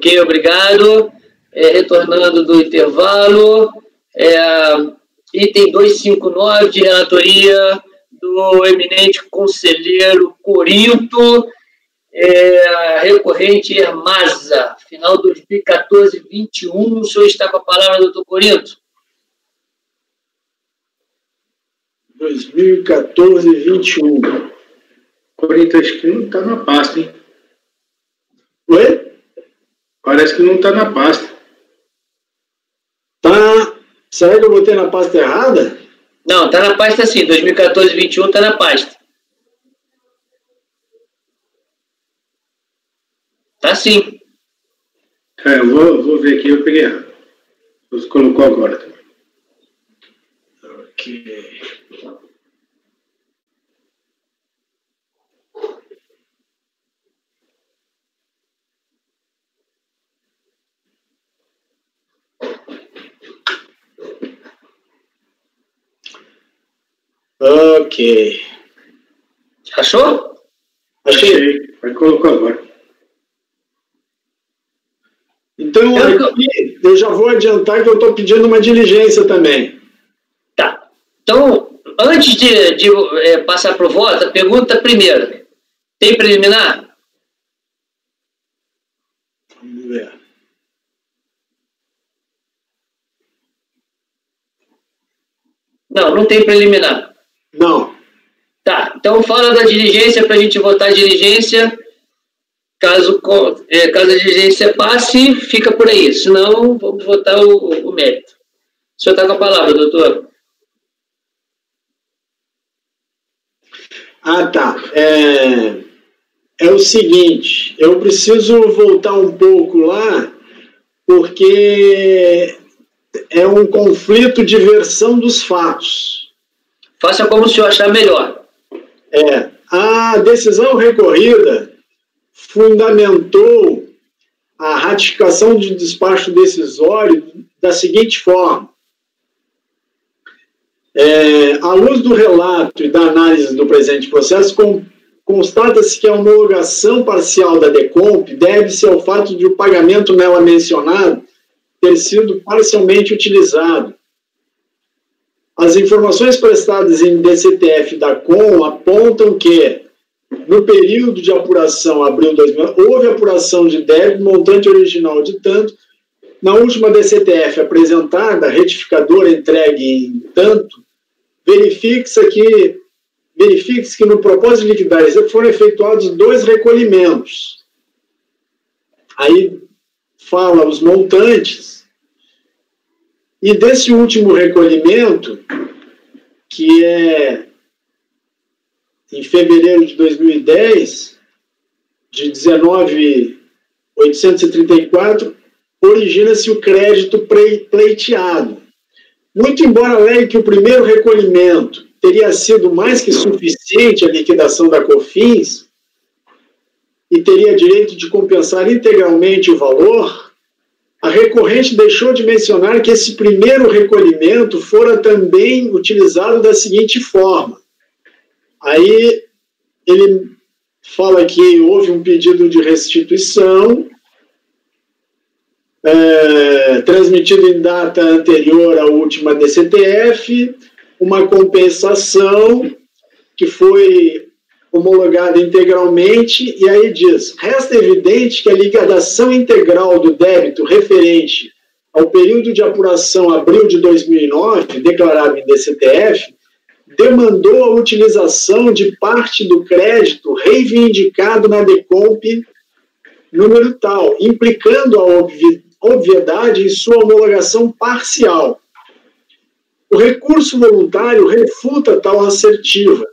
Ok, obrigado. Retornando do intervalo, item 259 de relatoria do eminente conselheiro Corinto, recorrente Hermasa, final 2014-21. O senhor está com a palavra, doutor Corinto. 2014-21. Corinto, acho que não está na pasta, hein? Oi? Parece que não está na pasta. Tá. Será que eu botei na pasta errada? Não, está na pasta sim. 2014-21 está na pasta. Tá sim. Eu vou ver aqui, eu peguei errado. Você colocou agora também. Ok. Ok. Achou? Achei. Vai colocar agora. Então, aqui, eu já vou adiantar que eu estou pedindo uma diligência também. Tá. Então, antes de passar para o voto, a pergunta primeira. Tem preliminar? Vamos ver. Não, não tem preliminar. Não. Tá, então fala da diligência para a gente votar a diligência. Caso a diligência passe, fica por aí. Senão, vamos votar o mérito. O senhor está com a palavra, doutor. Ah, tá. É o seguinte, eu preciso voltar um pouco lá, porque é um conflito de versão dos fatos. Faça como o senhor achar melhor. A decisão recorrida fundamentou a ratificação de despacho decisório da seguinte forma. À luz do relato e da análise do presente processo, constata-se que a homologação parcial da DECOMP deve-se ao fato de o pagamento nela mencionado ter sido parcialmente utilizado. As informações prestadas em DCTF da COM apontam que, no período de apuração abril de 2000, houve apuração de débito, montante original de tanto. Na última DCTF apresentada, retificadora entregue em tanto, verifique-se que no propósito de liquidar foram efetuados 2 recolhimentos. Aí fala os montantes. E desse último recolhimento, que é em fevereiro de 2010, de 19.834, origina-se o crédito pleiteado. Muito embora alegue que o primeiro recolhimento teria sido mais que suficiente à liquidação da COFINS e teria direito de compensar integralmente o valor, a recorrente deixou de mencionar que esse primeiro recolhimento fora também utilizado da seguinte forma. Aí ele fala que houve um pedido de restituição transmitido em data anterior à última DCTF, uma compensação que foi homologada integralmente, e aí diz, resta evidente que a liquidação integral do débito referente ao período de apuração abril de 2009, declarado em DCTF, demandou a utilização de parte do crédito reivindicado na DECOMP número tal, implicando a obviedade em sua homologação parcial. O recurso voluntário refuta tal assertiva.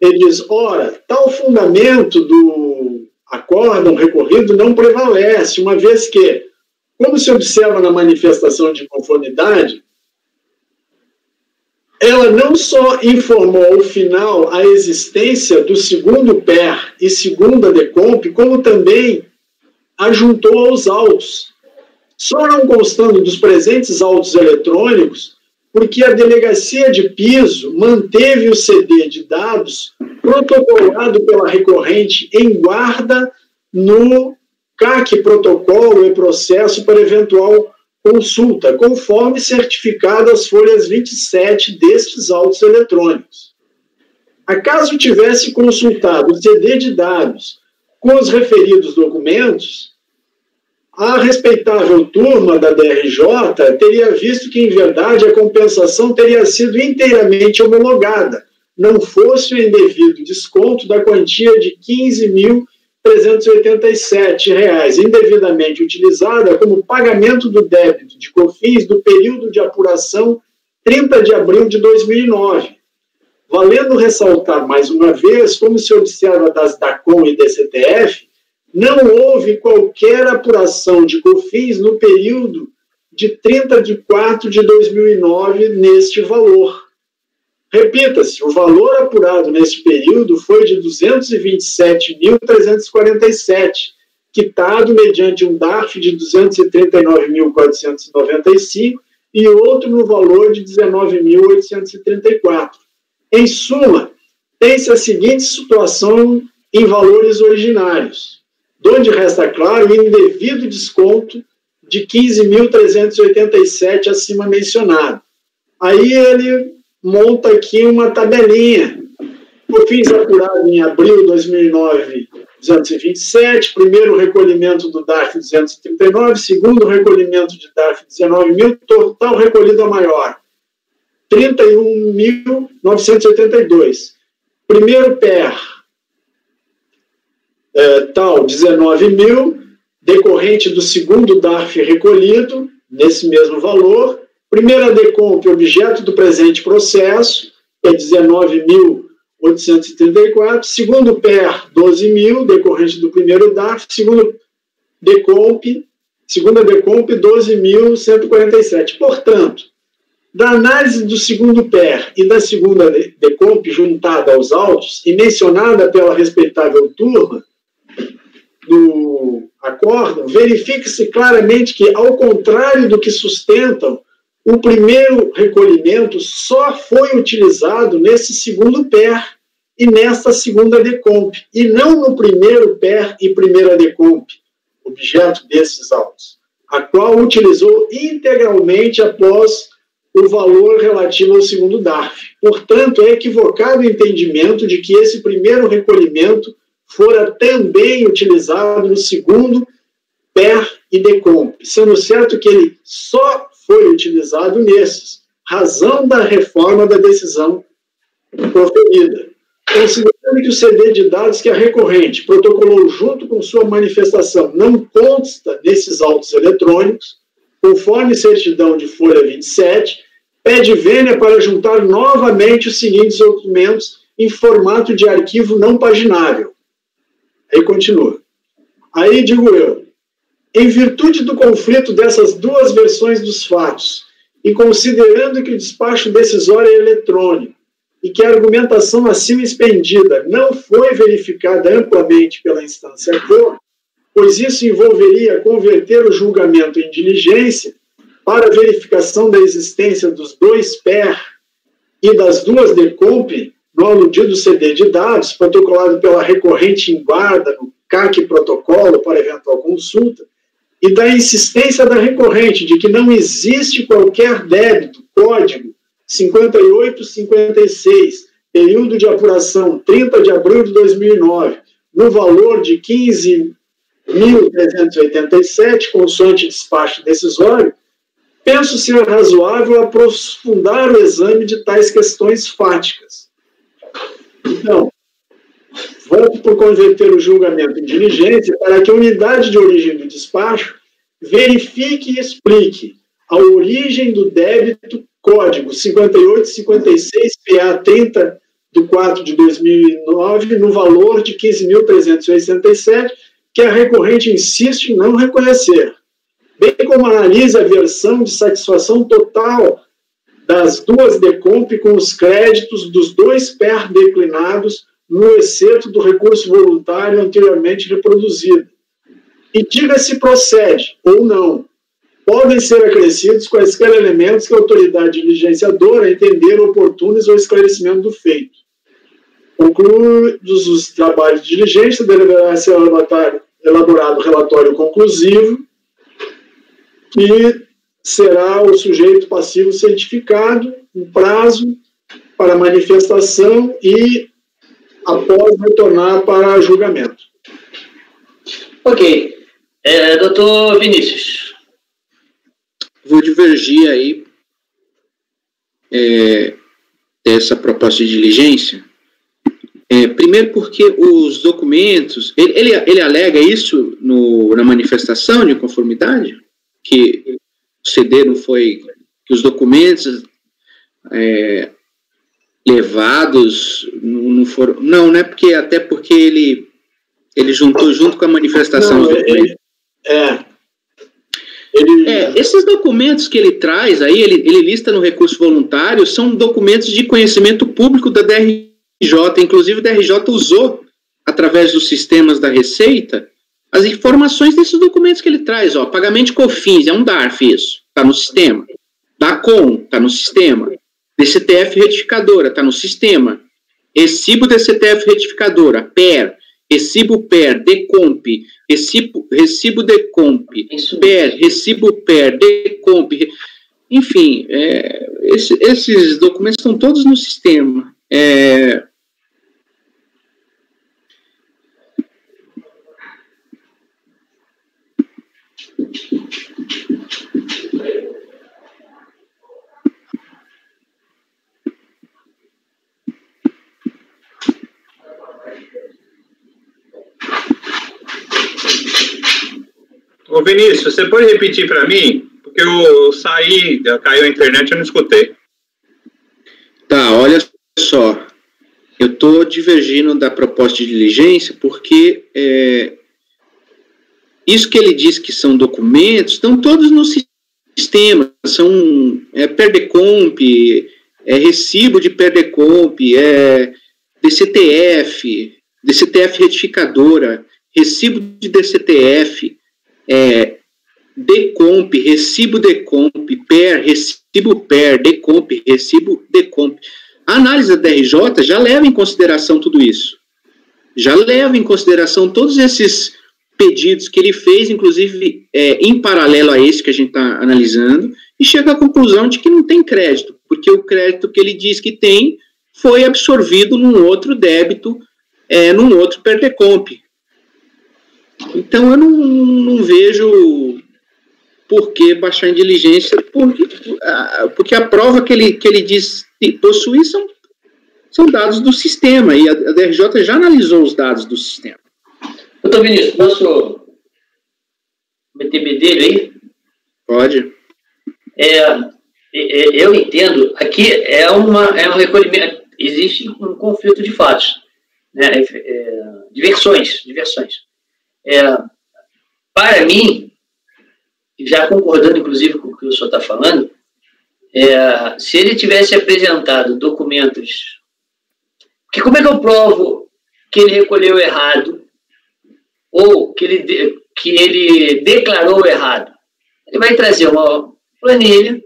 Ele diz, ora, tal fundamento do acórdão recorrido não prevalece, uma vez que, como se observa na manifestação de conformidade, ela não só informou ao final a existência do segundo PER e segunda DECOMP, como também ajuntou aos autos, só não constando dos presentes autos eletrônicos, porque a delegacia de piso manteve o CD de dados protocolado pela recorrente em guarda no CAC, protocolo e processo para eventual consulta, conforme certificado as folhas 27 destes autos eletrônicos. Acaso tivesse consultado o CD de dados com os referidos documentos, a respeitável turma da DRJ teria visto que, em verdade, a compensação teria sido inteiramente homologada, não fosse o indevido desconto da quantia de R$ 15.387, indevidamente utilizada como pagamento do débito de COFINS do período de apuração 30 de abril de 2009. Valendo ressaltar mais uma vez, como se observa das DACOM e DCTF, não houve qualquer apuração de COFINS no período de 30 de 4 de 2009 neste valor. Repita-se, o valor apurado neste período foi de R$ 227.347, quitado mediante um DARF de R$ 239.495 e outro no valor de R$ 19.834. Em suma, tem-se a seguinte situação em valores originários, donde resta claro o indevido desconto de R$ 15.387 acima mencionado. Aí ele monta aqui uma tabelinha. COFINS apurado em abril de 2009, 227, primeiro recolhimento do DARF 239, segundo recolhimento de DARF 19.000, total recolhido a maior, 31.982. Primeiro PER, tal, 19.000, decorrente do segundo DARF recolhido, nesse mesmo valor. Primeira DECOMP, objeto do presente processo, é 19.834. Segundo PER, 12.000, decorrente do primeiro DARF. Segunda DECOMP, 12.147. Portanto, da análise do segundo PER e da segunda DECOMP juntada aos autos e mencionada pela respeitável turma do acórdão, verifica-se claramente que, ao contrário do que sustentam, o primeiro recolhimento só foi utilizado nesse segundo PER e nesta segunda DECOMP, e não no primeiro PER e primeira DECOMP, objeto desses autos, a qual utilizou integralmente após o valor relativo ao segundo DARF. Portanto, é equivocado o entendimento de que esse primeiro recolhimento fora também utilizado no segundo PER e DECOMP, sendo certo que ele só foi utilizado nesses, razão da reforma da decisão proferida. Considerando que o CD de dados que a recorrente protocolou junto com sua manifestação não consta nesses autos eletrônicos, conforme certidão de folha 27, pede vênia para juntar novamente os seguintes documentos em formato de arquivo não paginável. Aí continua. Aí digo eu, em virtude do conflito dessas duas versões dos fatos, e considerando que o despacho decisório é eletrônico, e que a argumentação acima expendida não foi verificada amplamente pela instância COR, pois isso envolveria converter o julgamento em diligência para verificação da existência dos dois PER e das duas DECOMP, no aludido CD de dados, protocolado pela recorrente em guarda no CAC protocolo para eventual consulta, e da insistência da recorrente de que não existe qualquer débito, código 5856, período de apuração 30 de abril de 2009, no valor de 15.387, consoante despacho decisório, penso ser razoável aprofundar o exame de tais questões fáticas. Então, voto por converter o julgamento em diligência para que a unidade de origem do despacho verifique e explique a origem do débito código 5856 PA 30 de 4 de 2009 no valor de 15.367, que a recorrente insiste em não reconhecer, bem como analise a versão de satisfação total das duas DECOMP com os créditos dos dois PER declinados no exceto do recurso voluntário anteriormente reproduzido. E diga se procede ou não. Podem ser acrescidos quaisquer elementos que a autoridade diligenciadora entender oportunos ao esclarecimento do feito. Concluídos os trabalhos de diligência, deverá ser elaborado o relatório conclusivo e será o sujeito passivo cientificado, um prazo para manifestação e após retornar para julgamento. Ok. Doutor Vinícius. Vou divergir aí dessa proposta de diligência. Primeiro porque os documentos... Ele alega isso na manifestação de conformidade? Que o CD não foi... Que os documentos levados não foram... Não, né? Até porque ele juntou junto com a manifestação. Não, esses documentos que ele traz aí, ele lista no recurso voluntário, são documentos de conhecimento público da DRJ, inclusive a DRJ usou, através dos sistemas da Receita, as informações desses documentos que ele traz, pagamento de COFINS, é um DARF isso, está no sistema, DACOM, está no sistema, DCTF retificadora, está no sistema, recibo DCTF retificadora, PER, recibo PER, DECOMP, recibo DECOMP, PER, recibo PER, DECOMP, enfim, esses documentos estão todos no sistema. Ô Vinícius, você pode repetir para mim? Porque eu saí, caiu a internet, eu não escutei. Tá, olha só. Eu estou divergindo da proposta de diligência porque isso que ele diz que são documentos estão todos no sistema. São PERDECOMP, recibo de PERDECOMP, DCTF retificadora, recibo de DCTF, DECOMP, recibo DECOMP, PER, recibo PER, DECOMP, recibo DECOMP. A análise da DRJ já leva em consideração tudo isso. Já leva em consideração todos esses pedidos que ele fez, inclusive em paralelo a esse que a gente está analisando, e chega à conclusão de que não tem crédito, porque o crédito que ele diz que tem foi absorvido num outro débito, num outro PERDECOMP. Então, eu não vejo por que baixar em diligência, porque a prova que ele diz possuir são dados do sistema, e a DRJ já analisou os dados do sistema. Doutor Vinícius, posso meter bedelho aí? Pode. Eu entendo, aqui um recolhimento, existe um conflito de fatos, né? Diversões. Para mim, já concordando inclusive com o que o senhor está falando, se ele tivesse apresentado documentos... Porque como é que eu provo que ele recolheu errado ou que ele declarou errado? Ele vai trazer uma planilha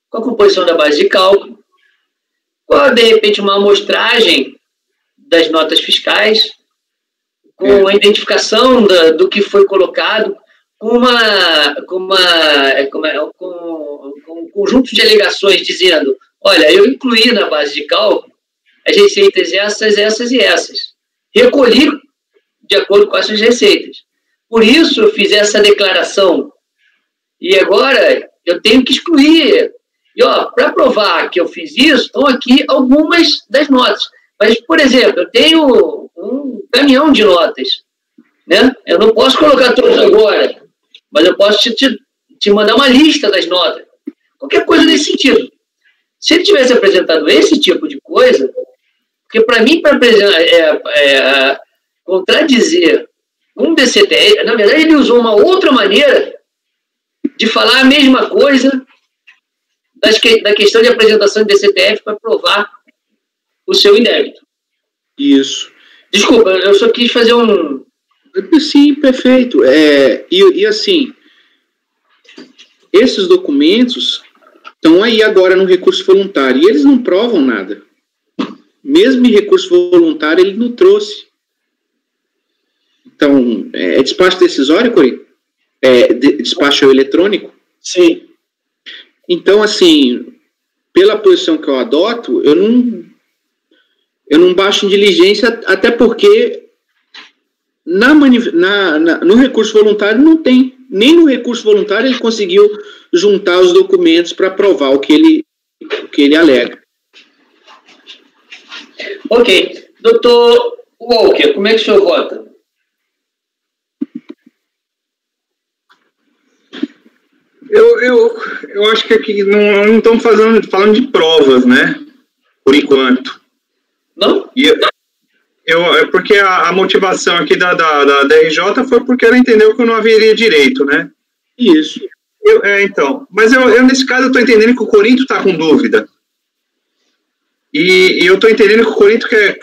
com a composição da base de cálculo, com, de repente, uma amostragem das notas fiscais, com a identificação do que foi colocado, com um conjunto de alegações dizendo, olha, eu incluí na base de cálculo as receitas essas e essas. Recolhi de acordo com essas receitas. Por isso eu fiz essa declaração. E agora eu tenho que excluir. E, para provar que eu fiz isso, estão aqui algumas das notas. Mas, por exemplo, eu tenho um caminhão de notas, né? Eu não posso colocar todas agora, mas eu posso te mandar uma lista das notas. Qualquer coisa nesse sentido. Se ele tivesse apresentado esse tipo de coisa, porque para mim, para contradizer um DCTF, na verdade ele usou uma outra maneira de falar a mesma coisa da questão de apresentação de DCTF para provar o seu indébito. Isso. Desculpa, eu só quis fazer um... Sim, perfeito. E assim, esses documentos estão aí agora no recurso voluntário e eles não provam nada. Mesmo em recurso voluntário, ele não trouxe. Então, é despacho decisório, Corinthians? Despacho eletrônico? Sim. Então, assim, pela posição que eu adoto, eu não baixo em diligência, até porque no recurso voluntário não tem. Nem no recurso voluntário ele conseguiu juntar os documentos para provar o que ele alega. Ok. Doutor Walker, como é que o senhor vota? Eu acho que aqui não estamos falando de provas, né? Por enquanto. Não? Porque a motivação aqui da DRJ foi porque ela entendeu que eu não haveria direito, né? Isso. Então. Mas nesse caso, eu estou entendendo que o Corinthians está com dúvida. E eu estou entendendo que o Corinthians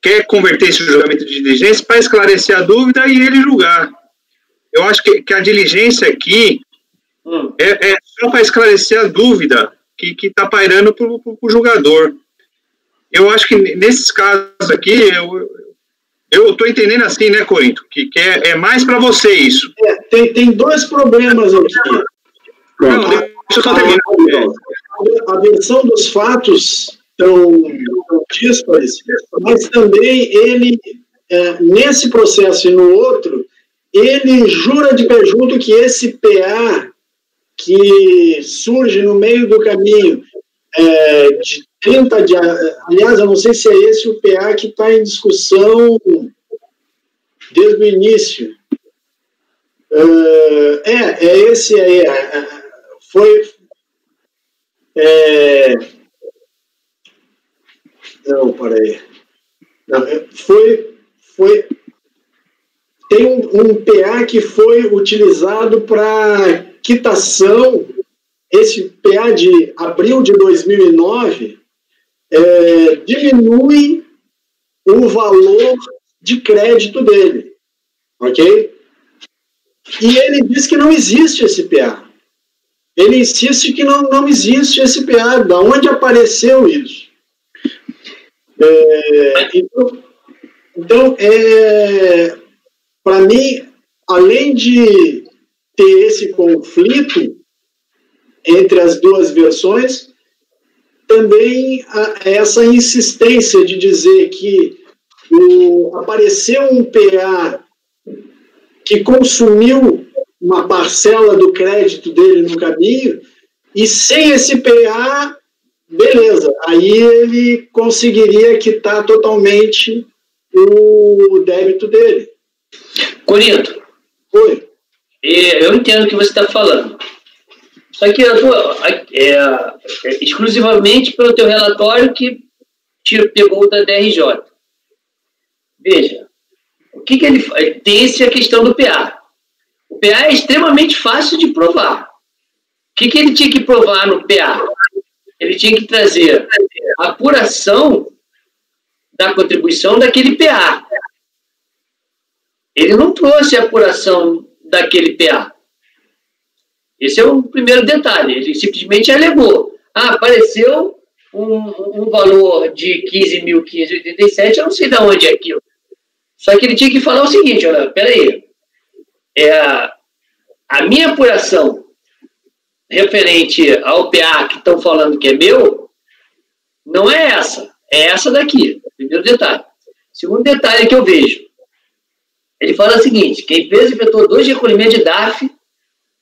quer converter esse julgamento de diligência para esclarecer a dúvida e ele julgar. Eu acho que a diligência aqui é só para esclarecer a dúvida que está pairando para o julgador. Eu acho que nesses casos aqui, eu estou entendendo assim, né, Corinthians, que é mais para você isso. Tem dois problemas aqui. Não, deixa eu só terminar. A versão dos fatos são díspares, mas também ele, nesse processo e no outro, ele jura de pé junto que esse PA que surge no meio do caminho de 30 de... Aliás, eu não sei se é esse o PA que está em discussão desde o início. É esse aí. Não, peraí. Não, tem um PA que foi utilizado para quitação. Esse PA de abril de 2009 diminui o valor de crédito dele, ok? E ele diz que não existe esse PA. Ele insiste que não existe esse PA. Da onde apareceu isso? Então para mim, além de ter esse conflito entre as duas versões, também essa insistência de dizer que apareceu um PA que consumiu uma parcela do crédito dele no caminho, e sem esse PA, beleza, aí ele conseguiria quitar totalmente o débito dele. Corinthians. Oi. Eu entendo o que você está falando. Só que exclusivamente pelo teu relatório que pegou da DRJ. Veja, o que ele faz? Tem a questão do PA. O PA é extremamente fácil de provar. O que ele tinha que provar no PA? Ele tinha que trazer a apuração da contribuição daquele PA. Ele não trouxe a apuração daquele PA. Esse é o primeiro detalhe. Ele simplesmente alegou. Apareceu um valor de 15.587, eu não sei de onde é aquilo. Só que ele tinha que falar o seguinte, olha, peraí, a minha apuração referente ao PA que estão falando que é meu, não é essa daqui, primeiro detalhe. Segundo detalhe que eu vejo, ele fala o seguinte, que a empresa efetuou 2 recolhimentos de DARF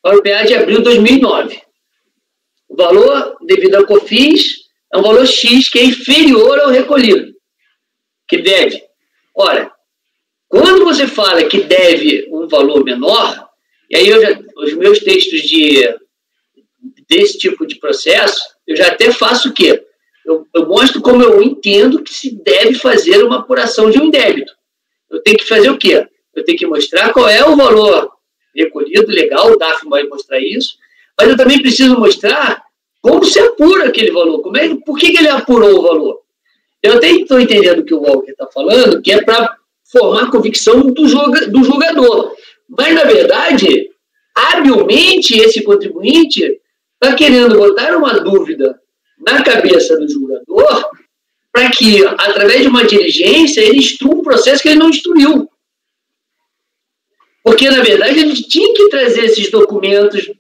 para o PA de abril de 2009. O valor devido ao COFINS é um valor X que é inferior ao recolhido, que deve. Ora, quando você fala que deve um valor menor, e aí os meus textos desse tipo de processo, eu já até faço o quê? Eu mostro como eu entendo que se deve fazer uma apuração de um débito. Eu tenho que fazer o quê? Eu tenho que mostrar qual é o valor recolhido, legal, o DARF vai mostrar isso, mas eu também preciso mostrar como se apura aquele valor, por que ele apurou o valor. Eu até estou entendendo o que o Walker está falando, que é para formar convicção do julgador. Mas, na verdade, habilmente, esse contribuinte está querendo botar uma dúvida na cabeça do julgador para que, através de uma diligência, ele instrua um processo que ele não instruiu. Porque, na verdade, a gente tinha que trazer esses documentos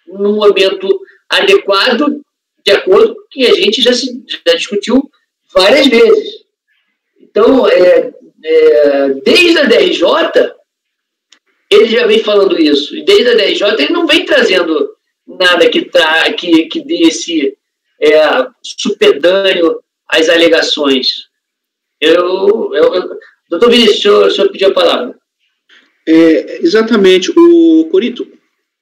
no momento adequado, de acordo com o que a gente já discutiu várias vezes. Então, desde a DRJ, ele já vem falando isso. E desde a DRJ, ele não vem trazendo nada que dê esse supedâneo às alegações. Doutor Vinícius, o senhor pediu a palavra. Exatamente, o Corinto,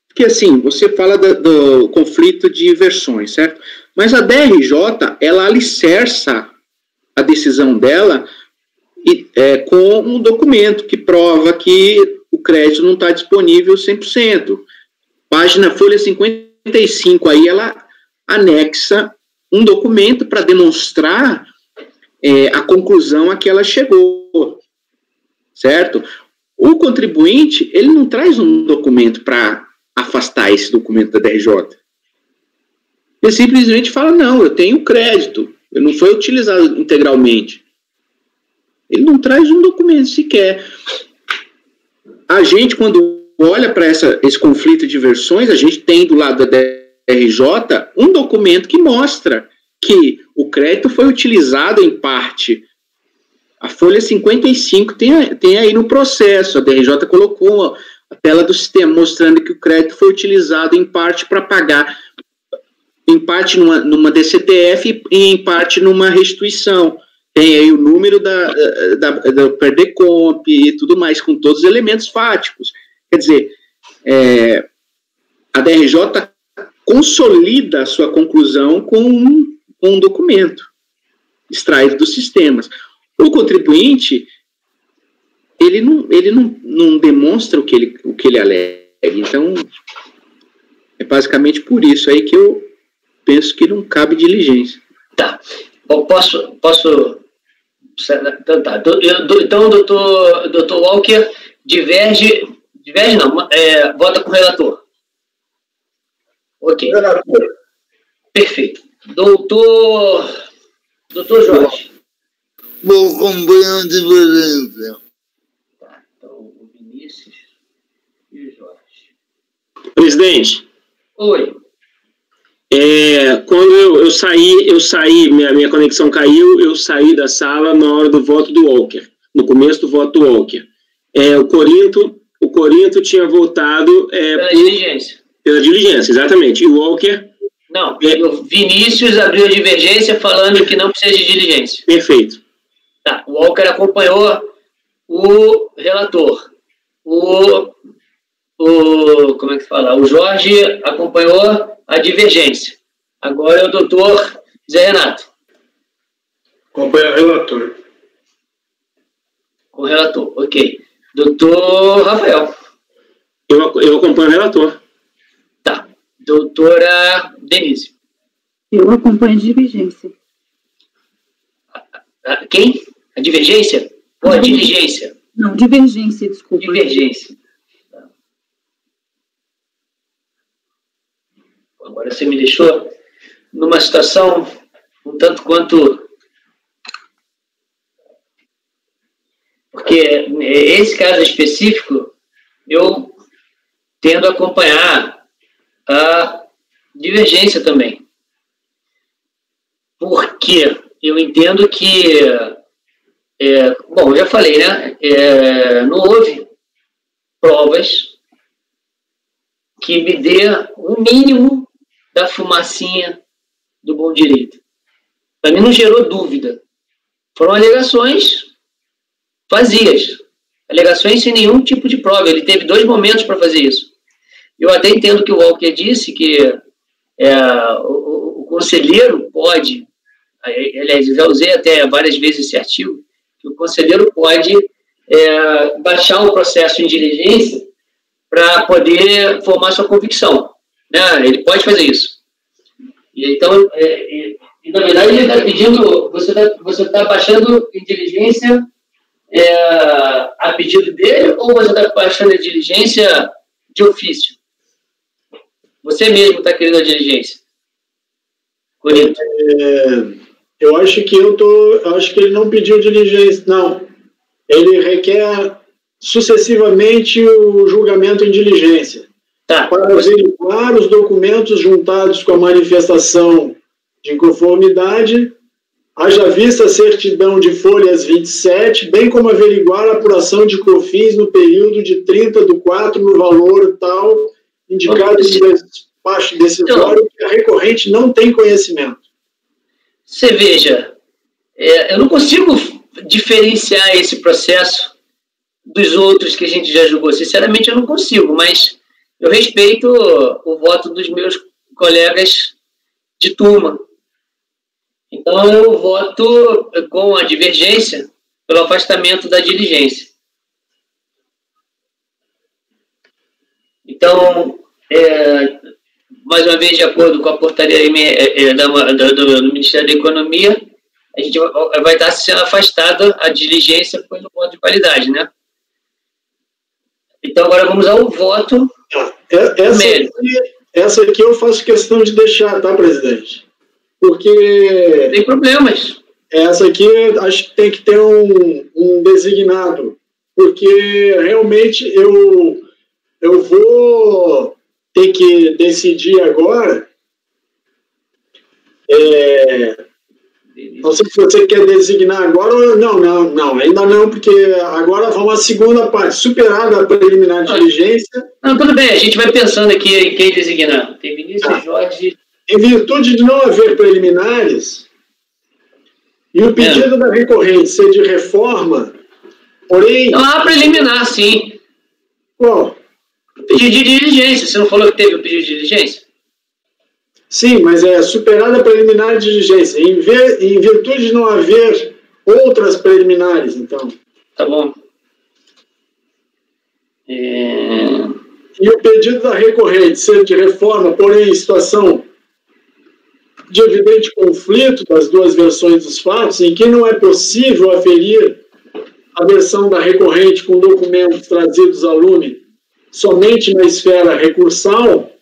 porque assim, você fala do conflito de versões, certo? Mas a DRJ, ela alicerça a decisão dela com um documento que prova que o crédito não está disponível 100%. Folha 55, aí ela anexa um documento para demonstrar a conclusão a que ela chegou, certo? O contribuinte, ele não traz um documento para afastar esse documento da DRJ. Ele simplesmente fala, não, eu tenho crédito, eu não foi utilizado integralmente. Ele não traz um documento sequer. A gente, quando olha para esse conflito de versões, a gente tem do lado da DRJ um documento que mostra que o crédito foi utilizado em parte. A folha 55 tem aí no processo, a DRJ colocou a tela do sistema mostrando que o crédito foi utilizado em parte para pagar, em parte numa DCTF e em parte numa restituição. Tem aí o número da Perdecomp e tudo mais, com todos os elementos fáticos. Quer dizer, a DRJ consolida a sua conclusão com um documento extraído dos sistemas. O contribuinte, ele não demonstra o que ele alega. Então, é basicamente por isso aí que eu penso que não cabe diligência. Tá. Posso... Então, tá. Então, doutor Walker diverge não, vota com o relator. Ok. Perfeito. Doutor Jorge. Vou acompanhar a divergência. Tá, então o Vinícius e o Jorge. Presidente. Oi. Quando eu saí, minha conexão caiu, eu saí da sala na hora do voto do Walker, no começo do voto do Walker. O Corinto tinha votado... Pela diligência. Pela diligência, exatamente. E o Walker... Não, o Vinícius abriu a divergência falando que não precisa de diligência. Perfeito. Tá, o Walker acompanhou o relator. Como é que fala? O Jorge acompanhou a divergência. Agora é o doutor Zé Renato. Acompanha o relator. Com o relator, ok. Doutor Rafael. Eu acompanho o relator. Tá. Doutora Denise. Eu acompanho a divergência. Quem? A divergência? Ou a diligência? Não, divergência, desculpa. Divergência. Tá. Agora você me deixou numa situação um tanto quanto... Porque esse caso específico, eu tendo a acompanhar a divergência também. Porque eu entendo que... bom, eu já falei, né? Não houve provas que me dê o mínimo da fumacinha do bom direito. Para mim não gerou dúvida. Foram alegações vazias. Alegações sem nenhum tipo de prova. Ele teve 2 momentos para fazer isso. Eu até entendo que o Walker disse que o conselheiro pode, aliás, eu já usei até várias vezes esse artigo, que o conselheiro pode baixar o processo em diligência para poder formar sua convicção. Né? Ele pode fazer isso. E então, na verdade, ele está pedindo, você está baixando em diligência a pedido dele, ou você está baixando a diligência de ofício? Você mesmo está querendo a diligência? Corinto. Eu acho que ele não pediu diligência, não. Ele requer sucessivamente o julgamento em diligência. Tá. Para averiguar os documentos juntados com a manifestação de inconformidade, haja vista a certidão de folhas 27, bem como averiguar a apuração de COFINS no período de 30/4 no valor tal, indicado no despacho decisório, que a recorrente não tem conhecimento. Você veja, eu não consigo diferenciar esse processo dos outros que a gente já julgou. Sinceramente, eu não consigo, mas eu respeito o voto dos meus colegas de turma. Então, eu voto com a divergência pelo afastamento da diligência. Então, mais uma vez, de acordo com a portaria do Ministério da Economia, a gente vai estar sendo afastada a diligência pelo voto de qualidade, né? Então, agora vamos ao voto. Essa aqui eu faço questão de deixar, tá, presidente? Porque... Tem problemas. Essa aqui acho que tem que ter um designado, porque realmente eu vou ter que decidir agora. Não sei se você quer designar agora ou não, ainda não, porque agora vamos à segunda parte, superada a preliminar de diligência. Não, tudo bem, a gente vai pensando aqui em quem designar. Tem Vinícius Jorge. Em virtude de não haver preliminares, e o pedido da recorrente ser de reforma, porém... Não há preliminar, sim. Qual? O pedido de diligência. Você não falou que teve o pedido de diligência? Sim, mas é superada a preliminar de diligência. Em virtude de não haver outras preliminares, então. Tá bom. E o pedido da recorrente ser de reforma, porém em situação de evidente conflito das duas versões dos fatos, em que não é possível aferir a versão da recorrente com documentos trazidos a lume somente na esfera recursal,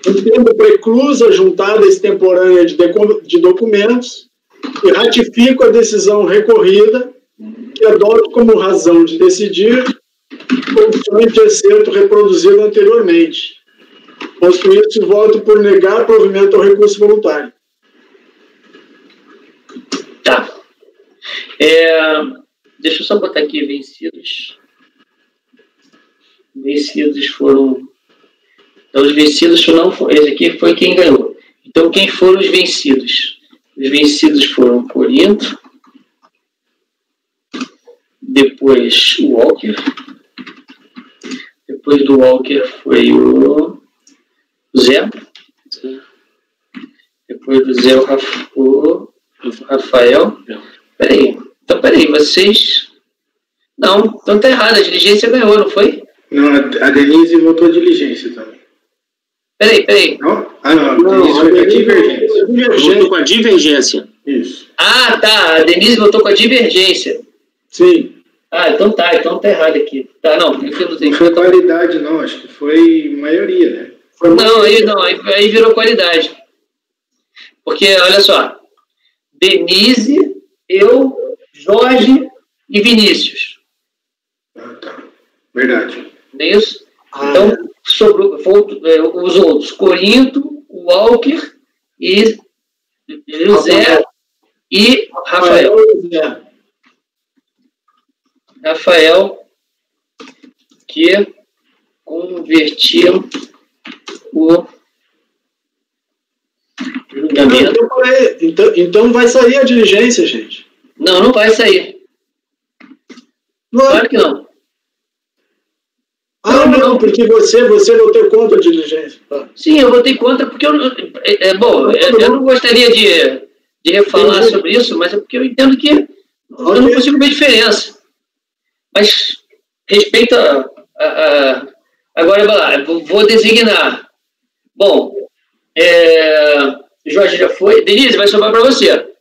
entendo preclusa a juntada extemporânea de documentos e ratifico a decisão recorrida que adoto como razão de decidir condições de excerto reproduzido anteriormente. Posto isso, voto por negar provimento ao recurso voluntário. Tá. Deixa eu só botar aqui vencidos. Vencidos foram... Então, os vencidos foram... Esse aqui foi quem ganhou. Então, quem foram os vencidos? Os vencidos foram Corinto, depois o Walker, depois do Walker foi o Zé, depois do Zé o Rafael. Peraí, vocês... Não, então tá errado, a diligência ganhou, não foi? Não, a Denise votou diligência também. Peraí. Não? Ah, não, a Denise foi com a divergência. Votou com a divergência. Isso. Ah, tá, a Denise votou com a divergência. Sim. Ah, então tá errado aqui. Tá, não, não foi qualidade, não, acho que foi maioria, né? Aí virou qualidade. Porque, olha só, Denise, eu, Jorge e Vinícius. Ah, tá. Verdade. Não é isso? Então, sobrou os outros, Corinto, Walker e José e Rafael. Rafael, que convertiam o julgamento. Então vai sair a diligência, gente. Não vai sair. Claro que não. Não, porque você votou contra a diligência. Tá. Sim, eu votei contra porque eu não gostaria de refalar sobre isso, mas é porque eu entendo que eu não consigo ver diferença. Mas respeito agora, vai lá, vou designar. Bom, Jorge já foi. Denise, vai sobrar para você.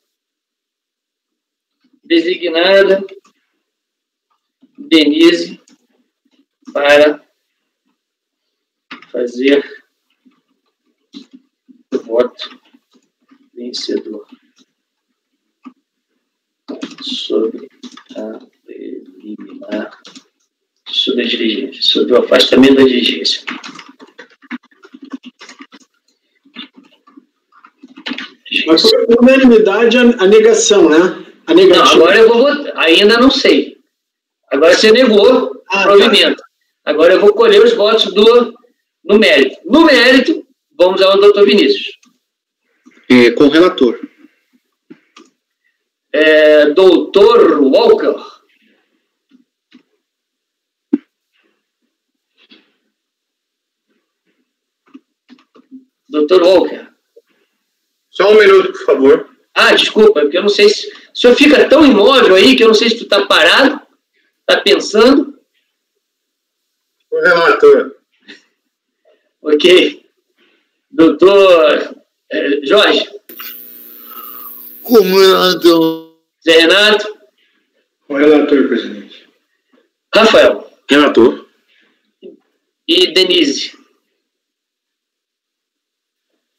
Designada Denise para fazer o voto vencedor sobre a preliminar diligência, sobre o afastamento da diligência. Mas foi por unanimidade a negação, né? A negativa. Não, agora eu vou votar. Ainda não sei. Agora você negou o provimento. Agora eu vou colher os votos no mérito. No mérito, vamos ao doutor Vinícius. Com o relator. Doutor Walker. Doutor Walker. Só um minuto, por favor. Desculpa, porque eu não sei se... O senhor fica tão imóvel aí que eu não sei se tu está parado, está pensando. O relator. Ok. Doutor Jorge. Como relator. Zé Renato. Com relator, presidente. Rafael. Relator. E Denise.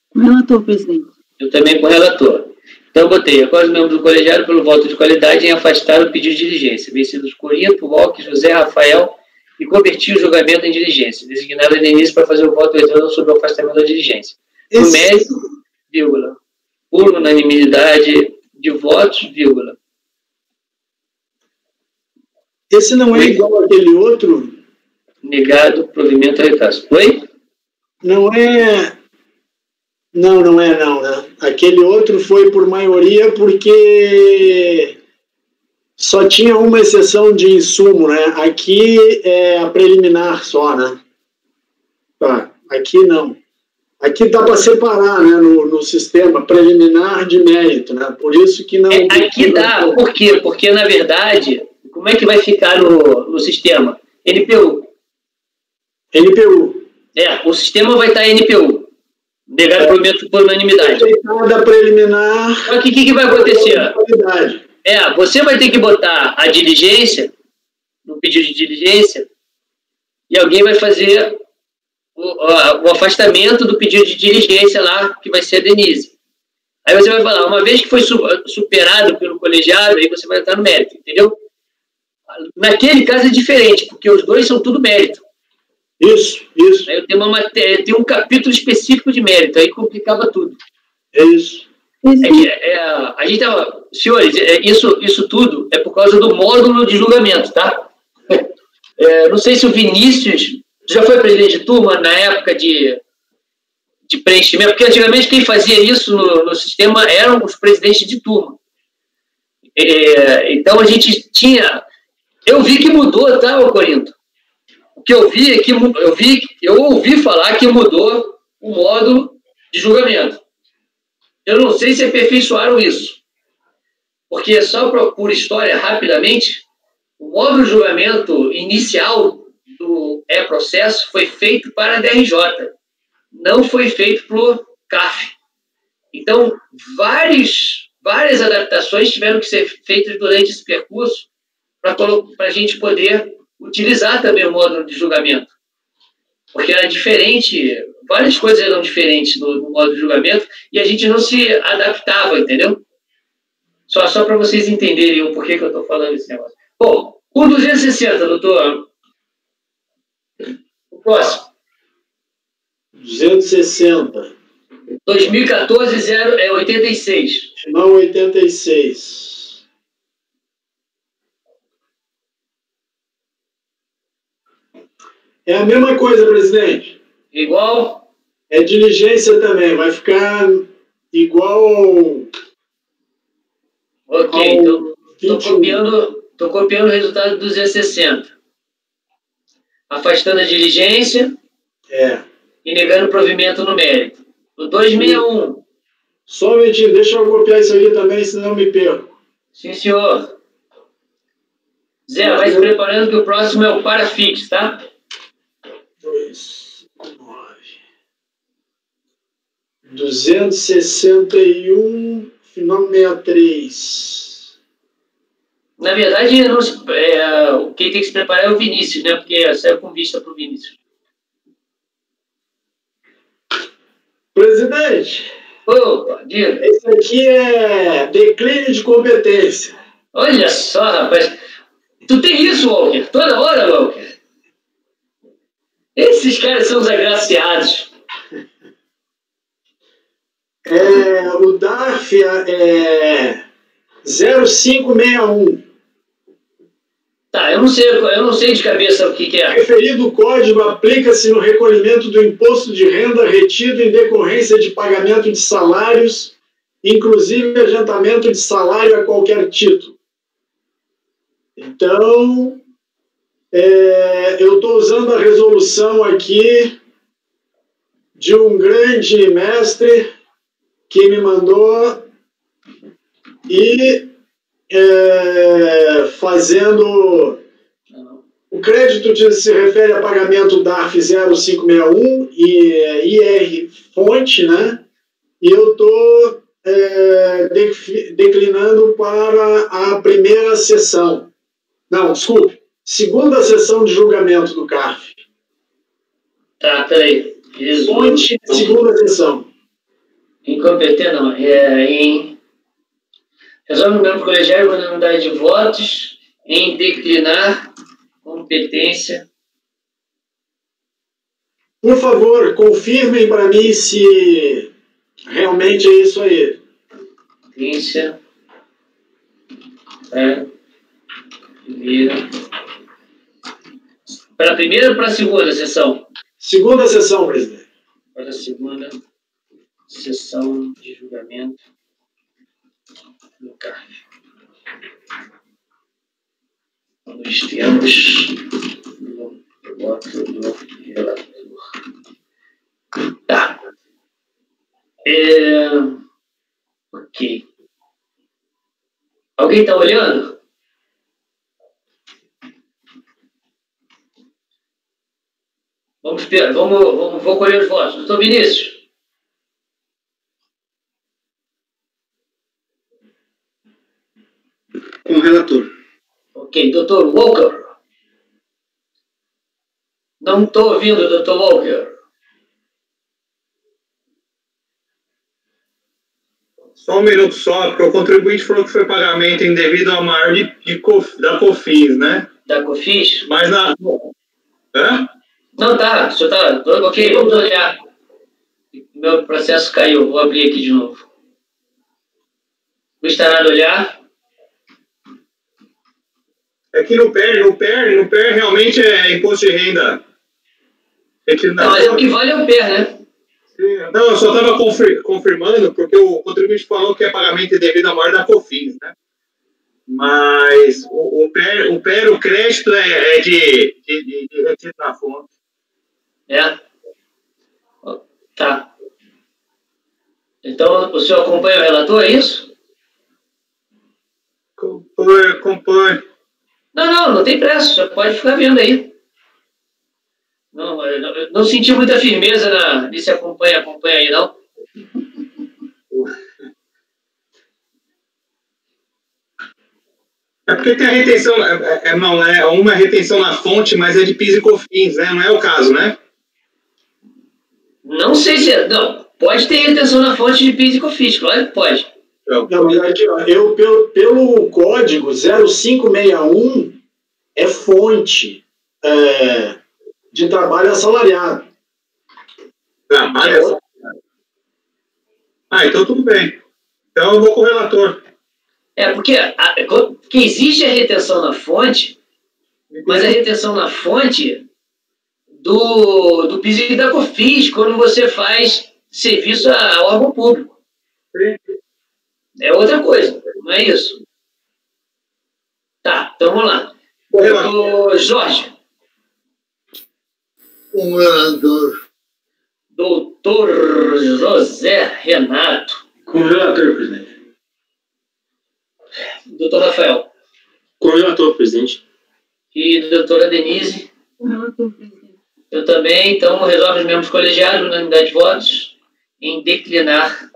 Com relator, presidente. Eu também com o relator. Então, eu botei após os membros do colegiado pelo voto de qualidade em afastar o pedido de diligência, vencidos Corinto, Walker, José Rafael, e converti o julgamento em diligência, designado a Denise para fazer o voto retorno sobre o afastamento da diligência. No mérito, vírgula, por unanimidade de votos, vírgula. Esse não é igual àquele outro? Negado, provimento ao recaso. Oi? Não é... Não é, né? Aquele outro foi por maioria porque só tinha uma exceção de insumo, né? Aqui é a preliminar só, né? Tá, aqui não. Aqui dá para separar, né, no sistema preliminar de mérito, né? Por isso que não... Aqui dá, por quê? Porque, na verdade, como é que vai ficar no sistema? NPU. O sistema vai estar NPU. Negado provimento por unanimidade. Da preliminar... Só que o que vai acontecer? Você vai ter que botar a diligência, no pedido de diligência, e alguém vai fazer o afastamento do pedido de diligência lá, que vai ser a Denise. Aí você vai falar, uma vez que foi superado pelo colegiado, aí você vai entrar no mérito, entendeu? Naquele caso é diferente, porque os dois são tudo mérito. Isso. Aí eu tenho um capítulo específico de mérito, aí complicava tudo. É isso. A gente tava... Senhores, isso tudo é por causa do módulo de julgamento, tá? Não sei se o Vinícius já foi presidente de turma na época de preenchimento, porque antigamente quem fazia isso no sistema eram os presidentes de turma. Então a gente tinha... Eu vi que mudou, tá, Corinto? O que eu vi é que eu ouvi falar que mudou o módulo de julgamento. Eu não sei se aperfeiçoaram isso. Porque só por história, rapidamente, o módulo de julgamento inicial do processo foi feito para a DRJ. Não foi feito para o CAF. Então, várias adaptações tiveram que ser feitas durante esse percurso para a gente poder utilizar também o módulo de julgamento. Porque era diferente, várias coisas eram diferentes no módulo de julgamento e a gente não se adaptava, entendeu? Só para vocês entenderem o porquê que eu estou falando esse negócio. Bom, o 260, doutor. O próximo. 260. 2014-86. Final 86. É a mesma coisa, presidente. Igual? É diligência também. Vai ficar igual... Ok, então estou copiando o resultado do 260. Afastando a diligência e negando o provimento no mérito. O 261. Só um minutinho, deixa eu copiar isso aqui também, senão eu me perco. Sim, senhor. Zé, vai se preparando que o próximo é o parafixo, tá? 261, final 63. Na verdade, quem tem que se preparar é o Vinícius, né? Porque saiu com vista para o Vinícius. Presidente. Opa, diga. Esse aqui é declínio de competência. Olha só, rapaz. Tu tem isso, Walker? Toda hora, Walker? Esses caras são os agraciados. O DARF é 0561. Tá, eu não sei de cabeça o que é. O referido código aplica-se no recolhimento do imposto de renda retido em decorrência de pagamento de salários, inclusive adiantamento de salário a qualquer título. Então, eu estou usando a resolução aqui de um grande mestre que me mandou e fazendo... O crédito se refere a pagamento DARF 0561 e IR fonte, né? E eu estou declinando para a primeira sessão. Não, desculpe. Segunda sessão de julgamento do CARF. Tá, peraí. Fonte, segunda sessão. Incompetente, não. Resolve o membro colegiado com a unanimidade de votos em declinar competência. Por favor, confirmem para mim se realmente é isso aí. Competência. Para a primeira ou para a segunda sessão? Segunda sessão, presidente. Para a segunda sessão de julgamento do CARF. Nós temos no voto do relator. Tá. Ok. Alguém está olhando? Vou colher os votos. Doutor Vinícius. Com o relator. Ok. Doutor Walker. Não estou ouvindo, doutor Walker. Só um minuto só, porque o contribuinte falou que foi pagamento indevido ao maior da COFINS, né? Da COFINS? Mas na... Hã? Não, tá. O senhor tá... Ok, vamos olhar. Meu processo caiu. Vou abrir aqui de novo. Gostaria de olhar? É que no PER realmente é imposto de renda. Não, mas o que vale é o PER, né? Não, eu só estava confirmando, porque o contribuinte falou que é pagamento devido à maior da COFINS, né? Mas o crédito é de retiro na fonte. Tá. Então, o senhor acompanha o relator, é isso? Acompanho. Não tem pressa, o senhor pode ficar vendo aí. Não senti muita firmeza nesse acompanha aí, não. É porque tem a retenção, uma retenção na fonte, mas é de PIS e COFINS, né? Não é o caso, né? Não sei se é. Não, pode ter retenção na fonte de PIS e COFINS, claro que pode. Não, pelo código 0561 é fonte de trabalho assalariado. Trabalho assalariado. Então tudo bem. Então eu vou com o relator. Porque existe a retenção na fonte, mas a retenção na fonte do PIS e da COFINS, quando você faz serviço a órgão público. É outra coisa, não é isso? Tá, então vamos lá. Doutor Jorge. Com o relator. Doutor José Renato. Com o relator, presidente. Doutor Rafael. Com o relator, presidente. E doutora Denise. Com o relator, presidente. Eu também, então, resolve os membros colegiados, unanimidade de votos, em declinar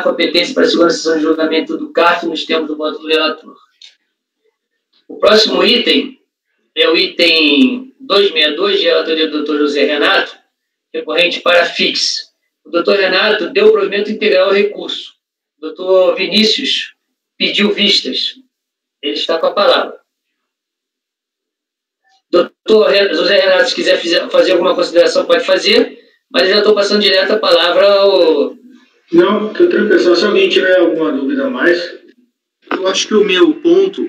competência para a segunda sessão de julgamento do CARF nos termos do voto do relator. O próximo item é o item 262, de relatoria do Dr. José Renato, recorrente para FIX. O Dr. Renato deu provimento integral ao recurso. O Dr. Vinícius pediu vistas. Ele está com a palavra. Doutor José Renato, se quiser fazer alguma consideração, pode fazer, mas eu já estou passando direto a palavra ao... Não, estou tranquilo. Só se alguém tiver alguma dúvida a mais. Eu acho que o meu ponto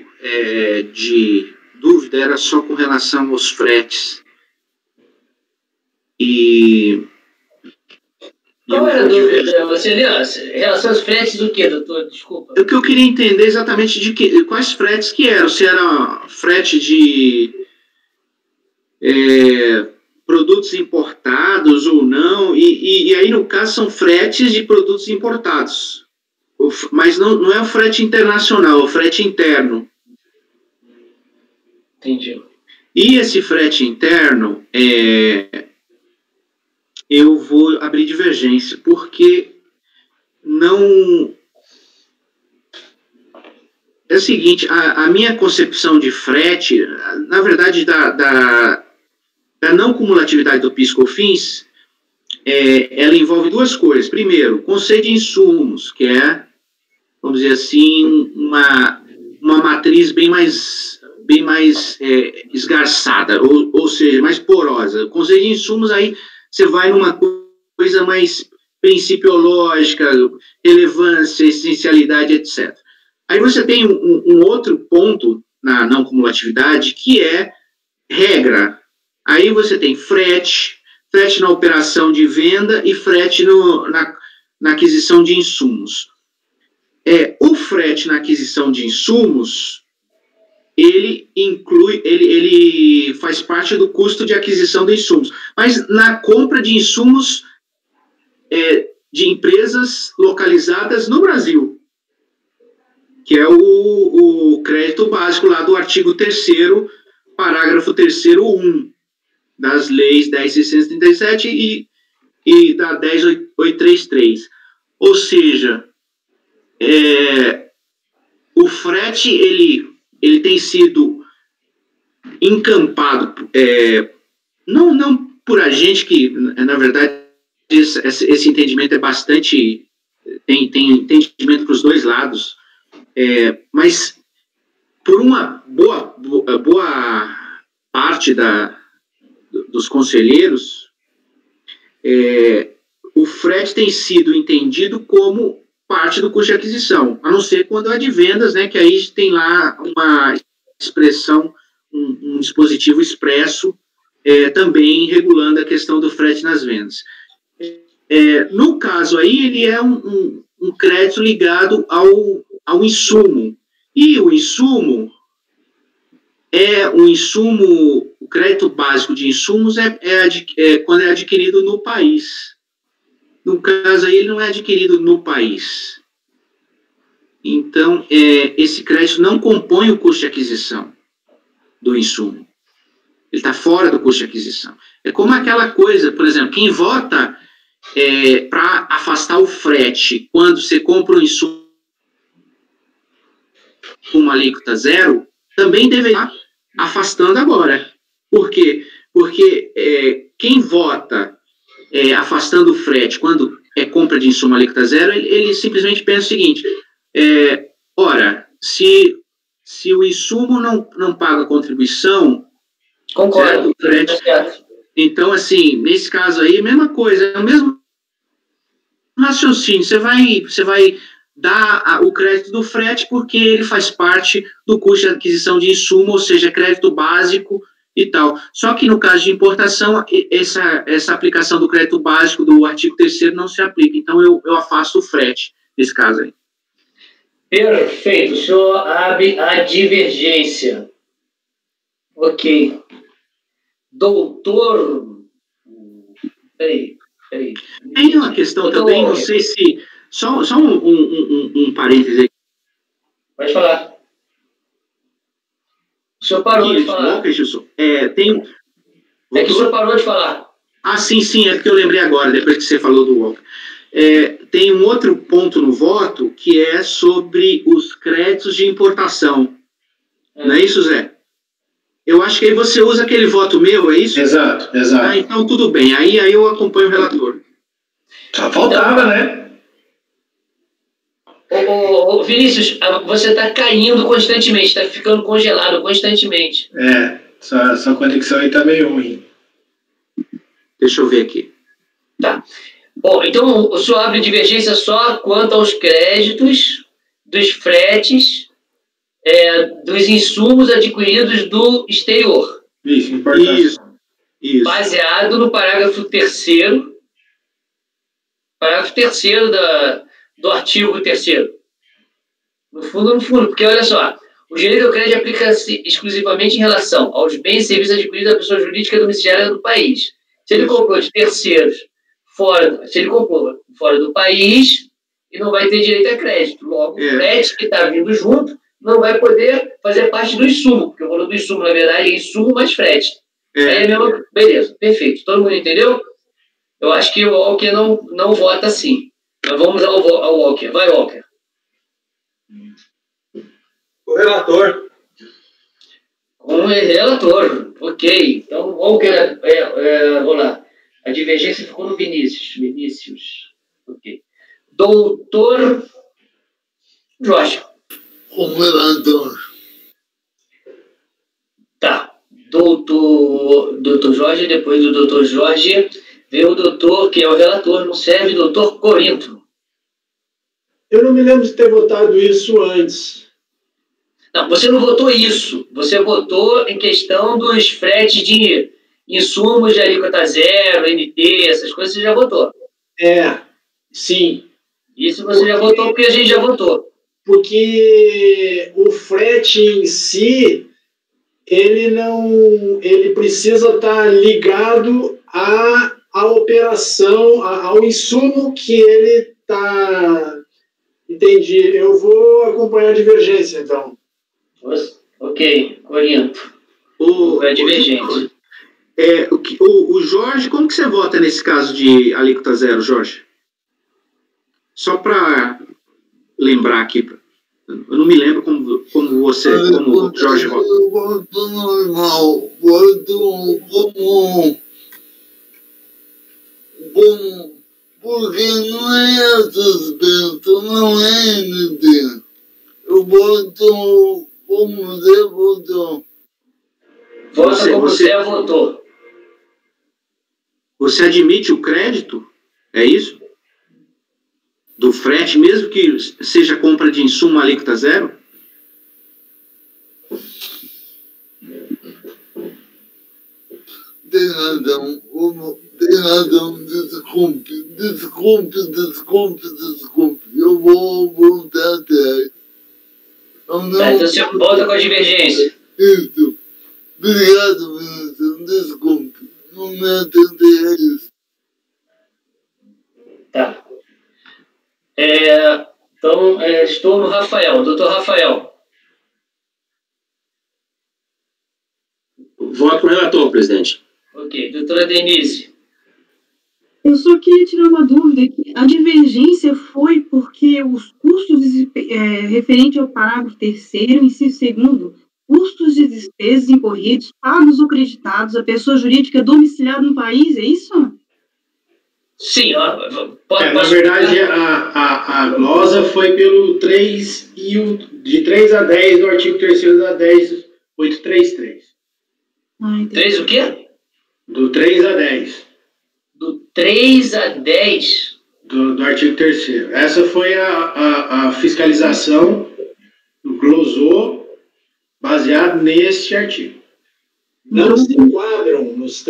de dúvida era só com relação aos fretes. E... Qual era a dúvida? Você leu? Em relação aos fretes do que, doutor? Desculpa. O que eu queria entender exatamente quais fretes que eram. Se era frete de produtos importados ou não. E aí, no caso, são fretes de produtos importados. Mas não é o frete internacional, é o frete interno. Entendi. E esse frete interno, eu vou abrir divergência, porque não... É o seguinte, a minha concepção de frete, na verdade, da não cumulatividade do PIS/COFINS, ela envolve duas coisas. Primeiro, conceito de insumos, que é, vamos dizer assim, uma matriz bem mais esgarçada, ou seja, mais porosa. O conceito de insumos, aí você vai numa coisa mais principiológica, relevância, essencialidade, etc. Aí você tem um outro ponto na não cumulatividade, que é regra. Aí você tem frete na operação de venda e frete na aquisição de insumos. O frete na aquisição de insumos, ele faz parte do custo de aquisição de insumos. Mas na compra de insumos de empresas localizadas no Brasil, que é o crédito básico lá do artigo 3º, parágrafo 3º, 1, das leis 10.637 e da 10.833. Ou seja, o frete, ele tem sido encampado, não por a gente, que, na verdade, esse entendimento é bastante... Tem entendimento para os dois lados, mas por uma boa parte dos conselheiros, o frete tem sido entendido como parte do custo de aquisição, a não ser quando é de vendas, né, que aí tem lá uma expressão, um dispositivo expresso, também regulando a questão do frete nas vendas. No caso aí, ele é um crédito ligado ao insumo, e o insumo o crédito básico de insumos quando é adquirido no país. No caso aí, ele não é adquirido no país. Então, esse crédito não compõe o custo de aquisição do insumo. Ele está fora do custo de aquisição. É como aquela coisa, por exemplo, quem vota para afastar o frete quando você compra um insumo com uma alíquota zero, também deverá afastando agora. Por quê? Porque quem vota afastando o frete quando é compra de insumo alíquota zero, ele simplesmente pensa o seguinte: ora, se o insumo não paga contribuição, concordo, frete, então, assim, nesse caso aí, a mesma coisa, é o mesmo raciocínio. Você vai dar o crédito do frete porque ele faz parte do custo de aquisição de insumo, ou seja, crédito básico e tal. Só que no caso de importação, essa aplicação do crédito básico do artigo 3º não se aplica. Então, eu afasto o frete nesse caso aí. Perfeito. O senhor abre a divergência. Ok. Doutor... Peraí. Tem uma questão também, não sei se... Só um parêntese aí. Pode falar. O senhor parou de falar. Walker, Gilson. Que o senhor parou de falar. Ah, sim, é porque eu lembrei agora, depois que você falou do Walker. Tem um outro ponto no voto, que é sobre os créditos de importação. Não é isso, Zé? Eu acho que aí você usa aquele voto meu, é isso? Exato. Ah, então tudo bem. Aí eu acompanho o relator. Só faltava, né? Vinícius, você está caindo constantemente, está ficando congelado constantemente. Essa conexão aí tá meio ruim. Deixa eu ver aqui. Tá. Bom, então o senhor abre divergência só quanto aos créditos dos fretes dos insumos adquiridos do exterior. Isso, importação. Isso. Baseado no parágrafo 3º. Parágrafo 3º do artigo 3º. No fundo, porque olha só, o direito ao crédito aplica-se exclusivamente em relação aos bens e serviços adquiridos da pessoa jurídica domiciliada do país. Se ele comprou de terceiros se ele comprou fora do país, ele não vai ter direito a crédito. Logo, o frete que está vindo junto não vai poder fazer parte do insumo, porque o valor do insumo, na verdade, é insumo mais frete. Aí é mesmo, beleza, perfeito. Todo mundo entendeu? Eu acho que o Walker não vota assim. Mas vamos ao Walker. Vai, Walker. O relator. Com o relator. Ok. Então, o Walker, vamos lá. A divergência ficou no Vinícius. Ok. Doutor Jorge. O relator. Tá. Doutor Jorge, depois do doutor Jorge, veio o doutor, que é o relator, não serve, doutor Corinto. Eu não me lembro de ter votado isso antes. Não, você não votou isso. Você votou em questão dos fretes de insumos de alíquota zero, NT, essas coisas você já votou. Sim. Isso você já votou porque a gente já votou. Porque o frete em si, ele precisa estar ligado à operação, ao insumo que ele está... Entendi. Eu vou acompanhar a divergência, então. Ok, Corinto. É divergente. O Jorge, como que você vota nesse caso de alíquota zero, Jorge? Só para lembrar aqui, eu não me lembro como o Jorge vota. Eu voto normal, voto como porque não é suspenso, não é NT. Eu voto como você votou. Vota como você votou. Você admite o crédito? É isso? Do frete, mesmo que seja compra de insumo alíquota zero? Tem razão, desculpe. Eu vou voltar atrás. Então você volta com a divergência. Isso. Obrigado, Vinícius. Desculpe. Não me atendei a isso. Tá. Então, estou no Rafael. Doutor Rafael. Voto com o relator, presidente. Ok. Doutora Denise. Eu só queria tirar uma dúvida aqui. A divergência foi porque os custos referente ao parágrafo 3º, inciso 2º, custos de despesas incorridos, pagos ou creditados à pessoa jurídica domiciliada no país, é isso? Sim, na verdade, a glosa foi pelo 3 de 3 a 10 do artigo 3º da 10.833. 3 o quê? Do 3 a 10. Do 3 a 10? Do artigo 3º. Essa foi a fiscalização do glosou baseado neste artigo. Não se enquadram nos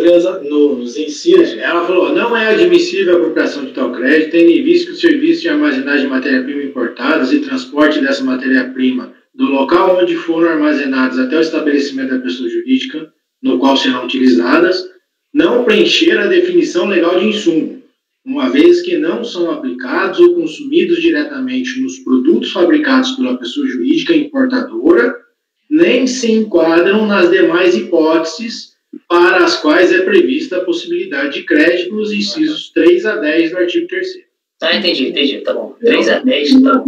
incisos. Ela falou, não é admissível a apropriação de tal crédito, tendo em vista que o serviço de armazenagem de matéria-prima importadas e transporte dessa matéria-prima do local onde foram armazenadas até o estabelecimento da pessoa jurídica, no qual serão utilizadas, não preencher a definição legal de insumo, uma vez que não são aplicados ou consumidos diretamente nos produtos fabricados pela pessoa jurídica importadora, nem se enquadram nas demais hipóteses para as quais é prevista a possibilidade de crédito nos incisos 3 a 10 do artigo 3º. Tá, entendi, tá bom. 3 a 10, então.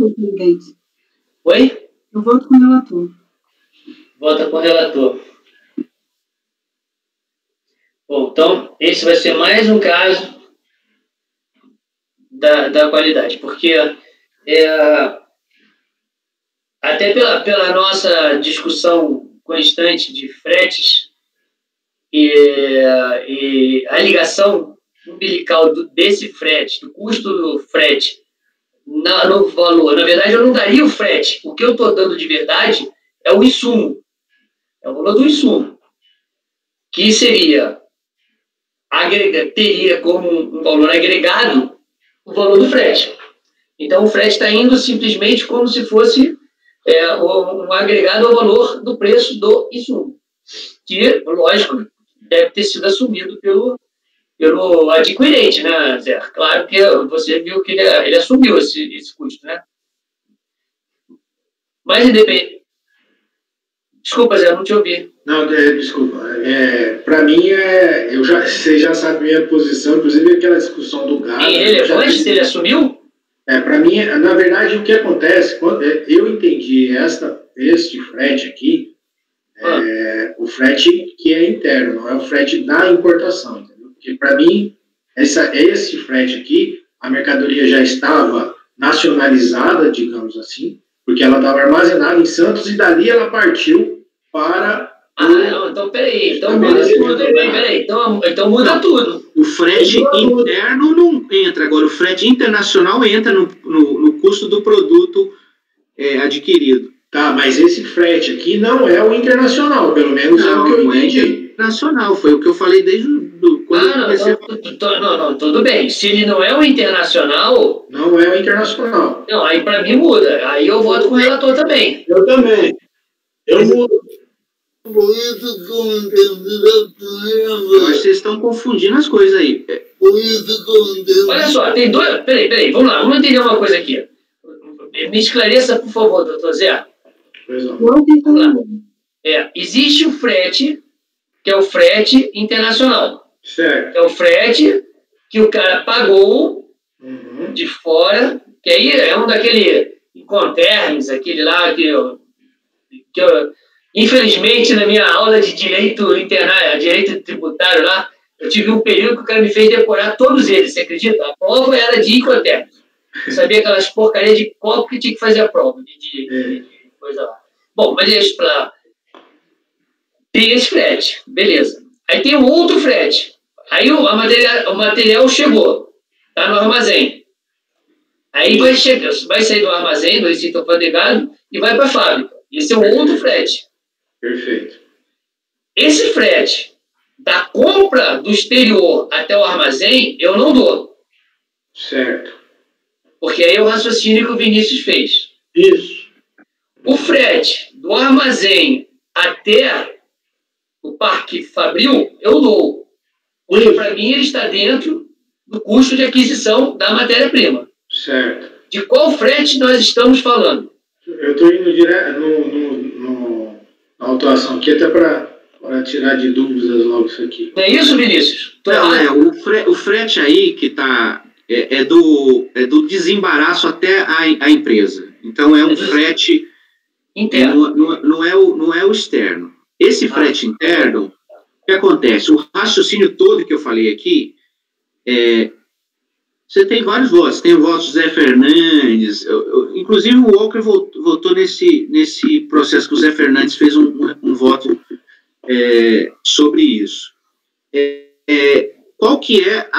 Oi? Eu voto com o relator. Vota com o relator. Bom, então, esse vai ser mais um caso da qualidade, porque até pela nossa discussão constante de fretes, e a ligação umbilical desse frete, do custo do frete, no valor. Na verdade, eu não daria o frete. O que eu estou dando de verdade é o insumo. É o valor do insumo. Que seria, teria como um valor agregado o valor do frete. Então, o frete está indo simplesmente como se fosse um agregado ao valor do preço do insumo. Que, lógico, deve ter sido assumido pelo adquirente, né, Zé? Claro que você viu que ele assumiu esse custo, né? Mas, independente... Desculpa, Zé, não te ouvi. Não, desculpa. Para mim, você já sabe a minha posição, inclusive aquela discussão do gás. É irrelevante se ele assumiu? Para mim, na verdade, o que acontece, quando eu entendi este frete aqui, o frete que é interno, não é o frete da importação, entendeu? Porque, para mim, esse frete aqui, a mercadoria já estava nacionalizada, digamos assim, porque ela estava armazenada em Santos e dali ela partiu para... não, então peraí, então muda tudo, peraí, então muda tudo. O frete interno não entra, agora o frete internacional entra no custo do produto adquirido. Tá, mas esse frete aqui não é o internacional, pelo menos é o que eu entendi. Não é internacional, foi o que eu falei desde quando eu comecei. Não, tudo bem. Se ele não é o internacional... Não é o internacional. Não, aí para mim muda. Aí eu voto com o relator também. Eu também. Eu mudo. Por isso que eu entendi da primeira Eu acho vez. que vocês estão confundindo as coisas aí. Por isso que eu entendi. Olha só, tem dois... Peraí, vamos lá, vamos entender uma coisa aqui. Me esclareça, por favor, doutor Zé. Pois não. Vamos lá. Existe o frete, que é o frete internacional. Certo. É o frete que o cara pagou de fora, que aí é um daquele Incoterms, aquele lá que eu, infelizmente, na minha aula de direito tributário lá, eu tive um período que o cara me fez decorar todos eles, você acredita? A prova era de Incoterms. Eu sabia aquelas porcarias de copo que tinha que fazer a prova, de coisa lá. Bom, mas deixa pra lá. Tem esse frete, beleza. Aí tem um outro frete. Aí o material chegou, está no armazém. Aí vai sair do armazém, do recinto alfandegado, e vai para a fábrica. Esse é um outro frete. Perfeito. Esse frete da compra do exterior até o armazém, eu não dou. Certo. Porque aí é o raciocínio que o Vinícius fez. Isso. O frete do armazém até o Parque Fabril, eu dou. Porque, para mim, ele está dentro do custo de aquisição da matéria-prima. Certo. De qual frete nós estamos falando? Eu estou indo direto na autuação aqui, até para tirar de dúvidas logo isso aqui. Não é isso, Vinícius? Não, o frete aí que está... É do desembaraço até a empresa. Então, é um frete interno. Não é o externo. Esse frete interno, o que acontece? O raciocínio todo que eu falei aqui, você tem vários votos. Tem o voto do Zé Fernandes, inclusive o Walker votou nesse processo que o Zé Fernandes fez um voto sobre isso. Qual que é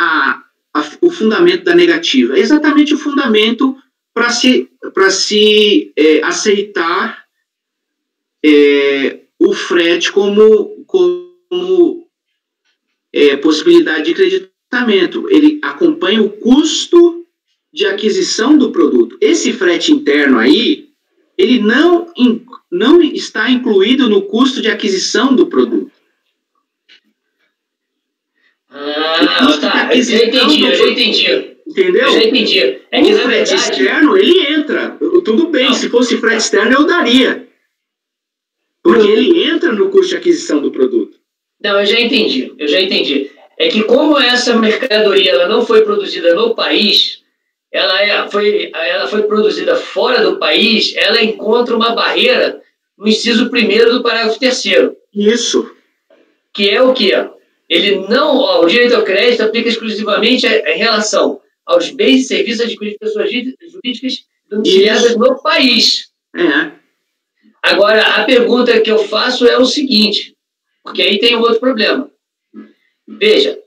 o fundamento da negativa? É exatamente o fundamento para se aceitar o frete como possibilidade de creditamento. Ele acompanha o custo de aquisição do produto. Esse frete interno aí, ele não está incluído no custo de aquisição do produto. Tá, eu já entendi. Entendeu? Eu já entendi. É que, o frete externo, ele entra. Tudo bem, se fosse frete externo, eu daria. Porque ele entra no custo de aquisição do produto. Não, eu já entendi. É que como essa mercadoria ela não foi produzida no país, ela foi produzida fora do país, ela encontra uma barreira no inciso 1º do parágrafo 3º. Isso. Que é o quê? O direito ao crédito aplica exclusivamente em relação aos bens e serviços adquiridos por pessoas jurídicas domiciliadas no país. Agora, a pergunta que eu faço é o seguinte, porque aí tem um outro problema. Veja,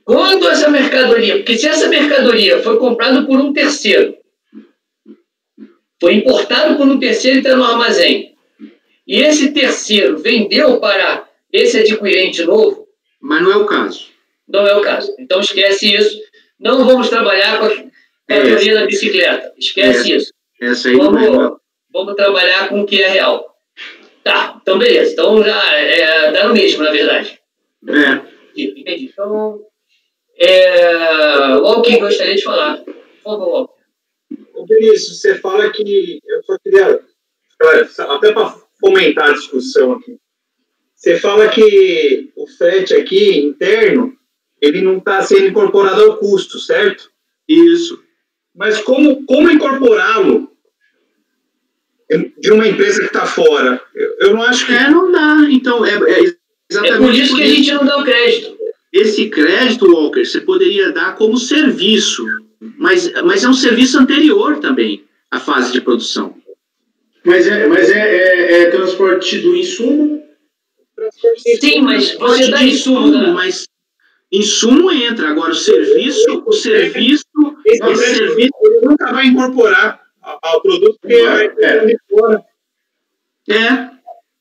quando essa mercadoria, porque se essa mercadoria foi comprada por um terceiro, foi importado por um terceiro e está no armazém, e esse terceiro vendeu para esse adquirente novo... Mas não é o caso. Não é o caso. Então, esquece isso. Não vamos trabalhar com a teoria da bicicleta. Esquece isso. Essa aí vamos trabalhar com o que é real. Tá, então beleza. Então já dá no mesmo, na verdade. Entendi. Então, o que gostaria de falar? Por favor, Walter. Vinícius, você fala que... Eu só queria... Até para fomentar a discussão aqui. Você fala que o frete aqui, interno, ele não está sendo incorporado ao custo, certo? Isso. Mas como incorporá-lo de uma empresa que está fora? Eu não acho que... não dá. Então, exatamente por isso que a gente não dá o crédito. Esse crédito, Walker, você poderia dar como serviço, mas é um serviço anterior também à fase de produção. Mas é transporte do insumo? Sim, mas você dá insumo, né? Mas insumo entra. Agora, o serviço nunca vai incorporar ao produto que é fora.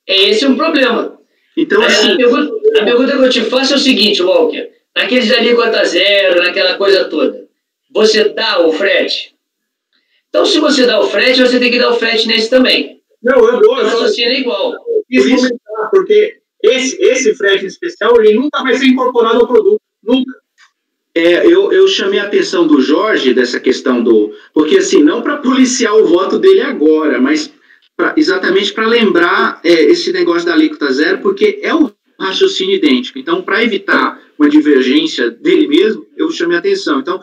Esse é um problema. Então, assim... A pergunta que eu te faço é o seguinte, Walker. Naqueles alíquota zero, naquela coisa toda, você dá o frete? Então, se você dá o frete, você tem que dar o frete nesse também. Não, eu dou. O raciocínio é igual. Quis comentar, porque esse frete especial, ele nunca vai ser incorporado ao produto. Nunca. Eu chamei a atenção do Jorge dessa questão do... Porque, assim, não para policiar o voto dele agora, mas exatamente para lembrar esse negócio da alíquota zero, porque é um raciocínio idêntico. Então, para evitar uma divergência dele mesmo, eu chamei a atenção. Então,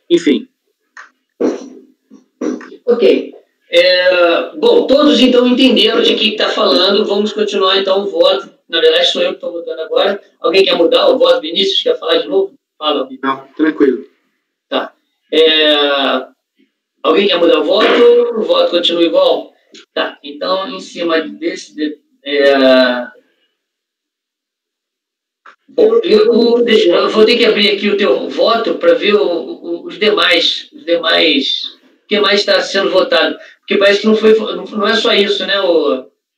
enfim. Ok. Bom, todos então entenderam de que está falando. Vamos continuar então o voto. Na verdade, sou eu que estou votando agora. Alguém quer mudar o voto? Vinícius, quer falar de novo? Fala, Vinícius. Não, tranquilo. Tá. Alguém quer mudar o voto? O voto continua igual? Tá. Então, em cima desse... Bom, eu vou ter que abrir aqui o teu voto para ver os demais... O que mais está sendo votado? Porque parece que não é só isso, né?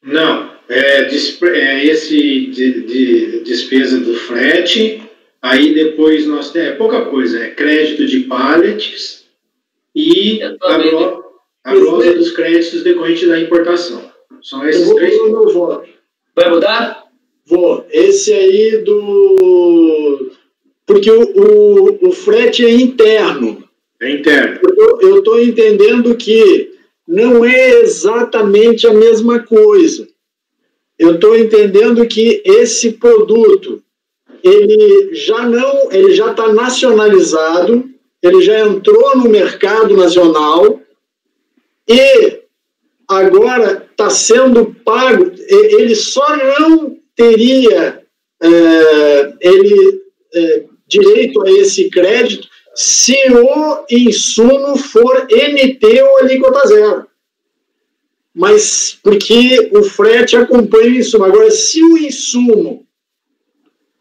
Não, esse de despesa do frete, aí depois nós temos, pouca coisa, crédito de pallets e a glosa dos créditos decorrentes da importação. São esses três. Vai mudar? Vou. Esse aí porque o frete é interno. É interno. Eu estou entendendo que não é exatamente a mesma coisa. Eu estou entendendo que esse produto, ele já está nacionalizado, ele já entrou no mercado nacional e agora está sendo pago. Ele só não teria direito a esse crédito se o insumo for NT ou alíquota zero. Mas porque o frete acompanha o insumo. Agora, se o insumo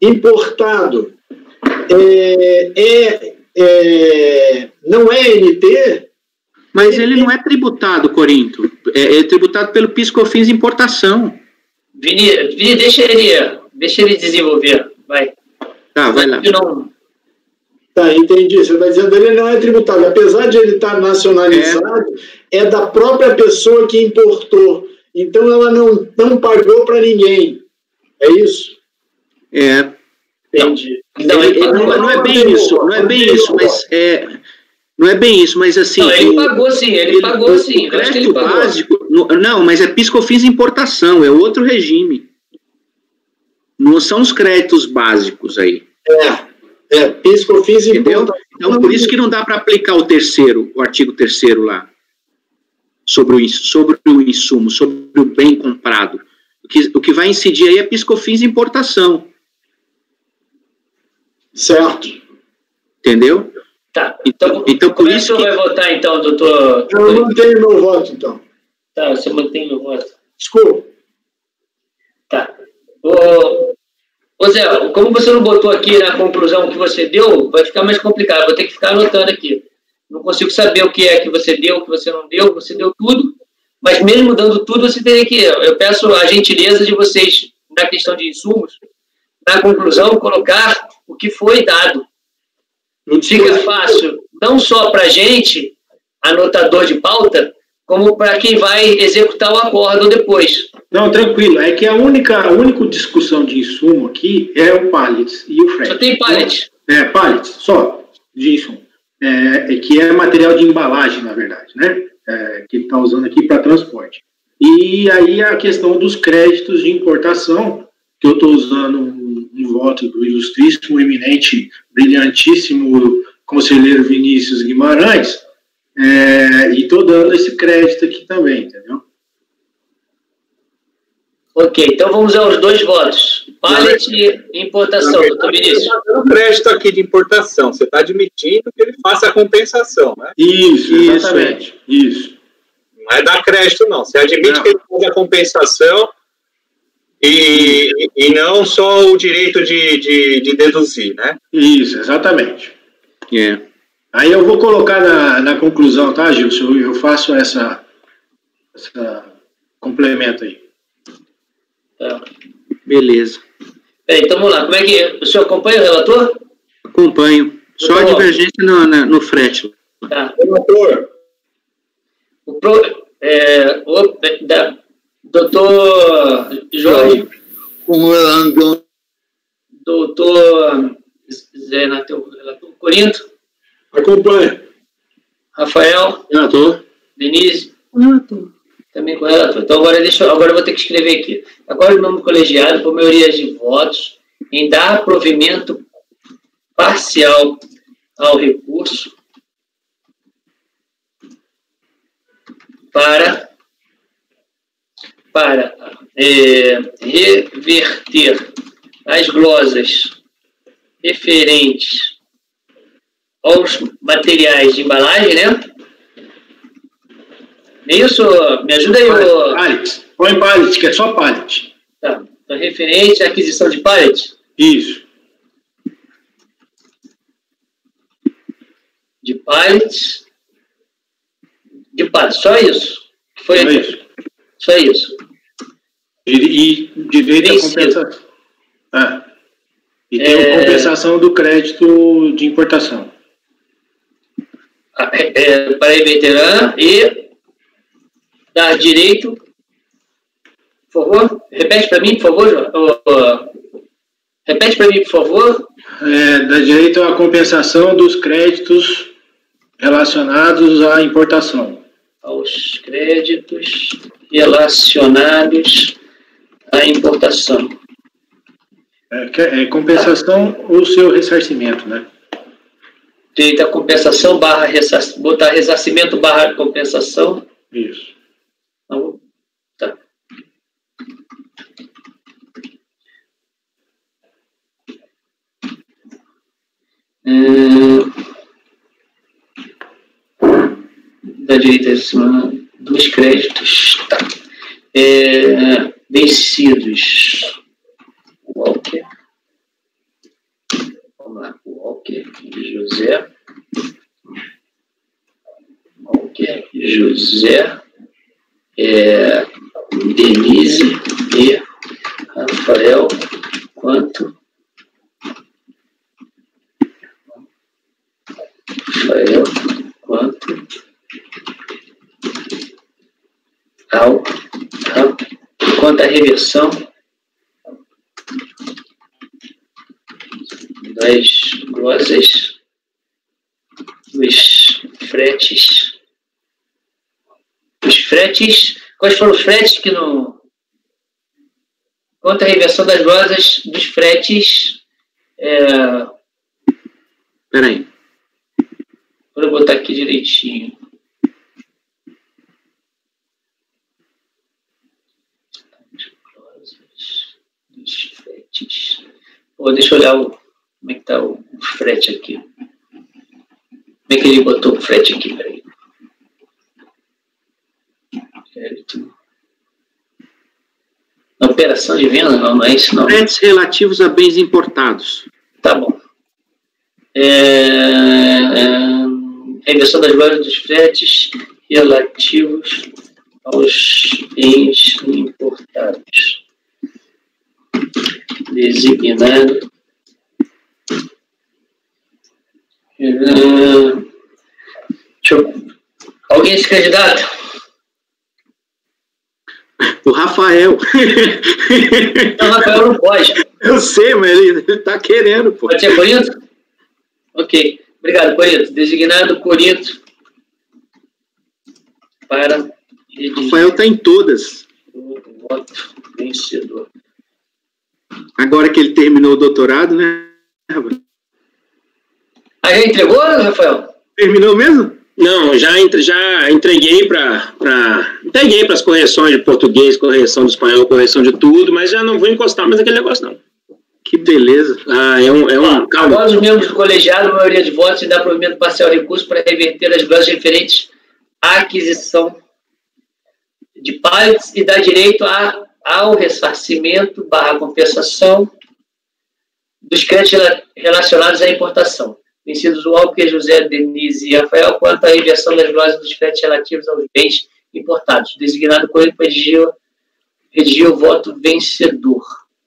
importado não é NT... Mas ele não é tributado, Corinto. É tributado pelo PIS/COFINS importação. Vini, deixa ele desenvolver. Vai. Tá, vai lá. Tá, entendi. Você está dizendo que ele não é tributado. Apesar de ele estar nacionalizado, é da própria pessoa que importou. Então, ela não pagou para ninguém. É isso? Entendi. Não é bem isso, mas... Não é bem isso, mas assim... Não, ele pagou sim. O crédito básico... Não, mas é PIS/COFINS importação, é outro regime. Não são os créditos básicos aí. PIS/COFINS importação. Então, por isso que não dá para aplicar o artigo 3º lá. Sobre o insumo, sobre o bem comprado. O que vai incidir aí é PIS/COFINS importação. Certo. Entendeu? Tá. Então por isso que... vai votar, então, doutor? Eu mantenho meu voto, então. Tá, você mantém meu voto. Desculpa. Tá. Ô Zé, como você não botou aqui na conclusão que você deu, vai ficar mais complicado. Vou ter que ficar anotando aqui. Não consigo saber o que é que você deu, o que você não deu. Você deu tudo, mas mesmo dando tudo, você teria que... Eu peço a gentileza de vocês, na questão de insumos, na conclusão, colocar o que foi dado. Fica fácil, não só para a gente, anotador de pauta, como para quem vai executar o acórdão depois. Não, tranquilo. É que a única discussão de insumo aqui é o pallet e o frete. Só tem pallet. Pallet, só, de insumo. Que é material de embalagem, na verdade, né? Que ele está usando aqui para transporte. E aí a questão dos créditos de importação, que eu estou usando um voto do ilustríssimo, eminente, brilhantíssimo conselheiro Vinícius Guimarães, e estou dando esse crédito aqui também, entendeu? Ok, então vamos aos 2 votos. Pallet e importação, doutor Vinícius. Você está dando crédito aqui de importação, você está admitindo que ele faça a compensação, né? Isso, exatamente. Isso. Não é dar crédito, não. Você admite que ele faz a compensação e não só o direito de deduzir, né? Isso, exatamente. Aí eu vou colocar na conclusão, tá, Gilson? Eu faço essa complemento aí. Tá. Beleza. Então vamos lá. Como é que o senhor acompanha o relator? Acompanho. Só a divergência no frete. Tá. Relator. Doutor Jorge. Doutor Zé Nateu, relator. Corinto. Acompanha. Rafael. Relator. Denise. Relator. Também com o relator. Então agora eu vou ter que escrever aqui. Agora o nome colegiado, por maioria de votos, em dar provimento parcial ao recurso para reverter as glosas referentes aos materiais de embalagem, né? Isso, me ajuda aí. Pallet. Põe pallet, que é só pallet. Tá. Então, referente à aquisição de pallet? Isso. De pallet. Só isso. Só isso. E direito à compensação. E tem a compensação do crédito de importação. Para veterano e dar direito. Por favor, repete para mim, por favor. Repete para mim, por favor. Dá direito à compensação dos créditos relacionados à importação. Aos créditos relacionados à importação. Compensação ou seu ressarcimento, né? Direito à compensação barra ressarcimento, botar ressarcimento barra compensação. Isso. Então, tá. Da direita dos créditos, tá. Vencidos. Walker. Vamos lá, Walker José. Walker José. Denise e Rafael, quanto quanto à reversão das glosas dos fretes. Os fretes, quais foram os fretes que não... Quanto à reversão das glosas dos fretes... Peraí. Vou botar aqui direitinho. Dos fretes. Deixa eu olhar como é que está o frete aqui. Como é que ele botou o frete aqui? Peraí. Crédito Na operação de venda? Não é isso, não. Fretes relativos a bens importados. Tá bom. Reversão das glórias dos fretes relativos aos bens importados. Designado. Alguém se candidata? O Rafael. Não, o Rafael não pode. Eu sei, mas ele tá querendo, pô. Pode ser Corinto? Ok. Obrigado, Corinto. Designado Corinto para... Rafael tá em todas. O voto vencedor. Agora que ele terminou o doutorado, né? Ah, já entregou, Rafael? Terminou mesmo? Não, já entreguei para as correções de português, correção de espanhol, correção de tudo, mas já não vou encostar mais naquele negócio, não. Que beleza. Calma. Após os membros do colegiado, a maioria de votos, se dá provimento parcial de recurso para reverter as glórias referentes à aquisição de partes e dá direito ao ressarcimento / compensação dos créditos relacionados à importação. Vencidos o Walker, José, Denise e Rafael, quanto à reversão das glórias dos créditos relativos aos bens importados. Designado Corinto para redigir o voto vencedor.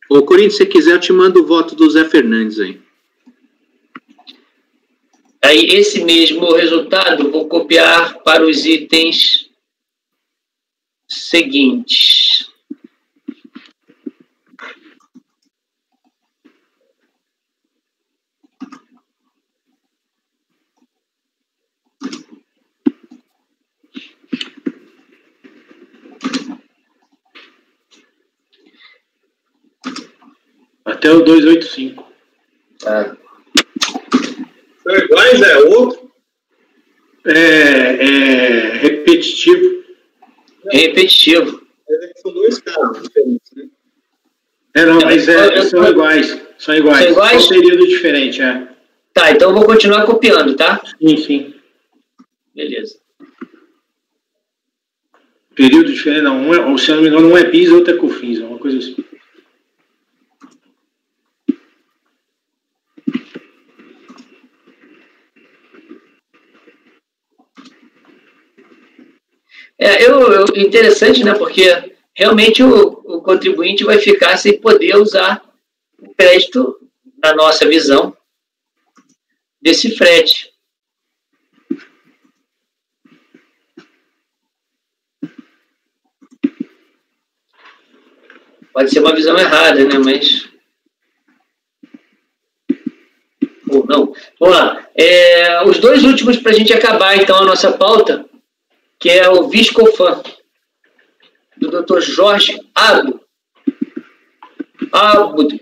Ô, Corinto, se você quiser, eu te mando o voto do Zé Fernandes aí. Aí, esse mesmo resultado, vou copiar para os itens seguintes. Até o 285. Tá. São iguais, é outro? É repetitivo. Repetitivo. São dois casos diferentes, né? Não, mas são iguais. São iguais. São iguais? Só um período diferente, Tá, então eu vou continuar copiando, tá? Sim. Beleza. Período diferente, não. Se eu não me engano, um é PIS e outro é COFINS, uma coisa assim. Interessante, né? Porque realmente o contribuinte vai ficar sem poder usar o crédito, na nossa visão, desse frete. Pode ser uma visão errada, né? Mas... ou não. Vamos lá. Os dois últimos para a gente acabar, então, a nossa pauta, que é o Viscofan, do Dr. Jorge Abud.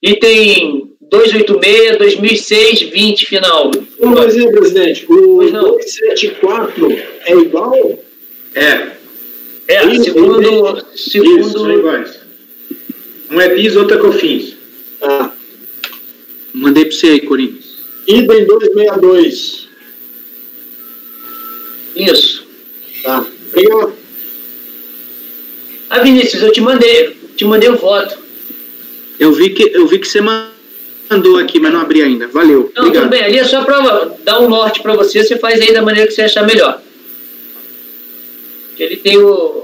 Item 286, 2006, 20, final. Mas, presidente, o 274 é igual? Segundo... Isso, são iguais. Um é PIS, outro é COFINS. Mandei para você aí, Corinthians. Item 262. Isso. Tá. Obrigado. Vinícius, eu te mandei o voto. Eu vi que você mandou aqui, mas não abri ainda. Valeu. Não, obrigado. tudo bem. Ali é só para dar um norte para você. Você faz aí da maneira que você achar melhor. Ele tem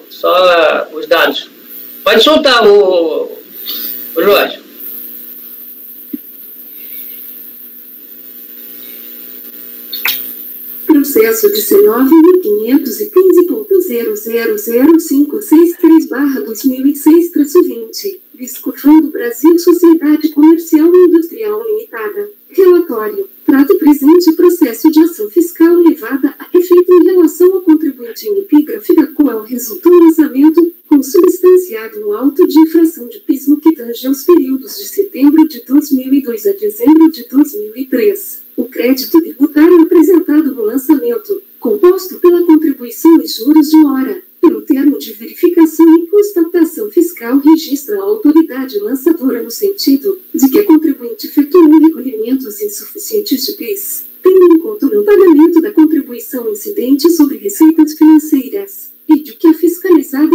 só os dados. Pode soltar o Jorge. Processo 19.515.0005663/2006-20. Viscofan do Brasil, Sociedade Comercial e Industrial Limitada. Relatório. Trato presente processo de ação fiscal levada a efeito em relação ao contribuinte em epígrafe da qual resultou o lançamento, consubstanciado no auto de infração de PIS no que tange aos períodos de setembro de 2002 a dezembro de 2003. O crédito tributário apresentado no lançamento, composto pela contribuição e juros de hora, pelo termo de verificação e constatação fiscal, registra a autoridade lançadora no sentido de que a contribuinte efetuou recolhimentos insuficientes de PIS, tendo em conta o não pagamento da contribuição incidente sobre receitas financeiras, e de que a fiscalizada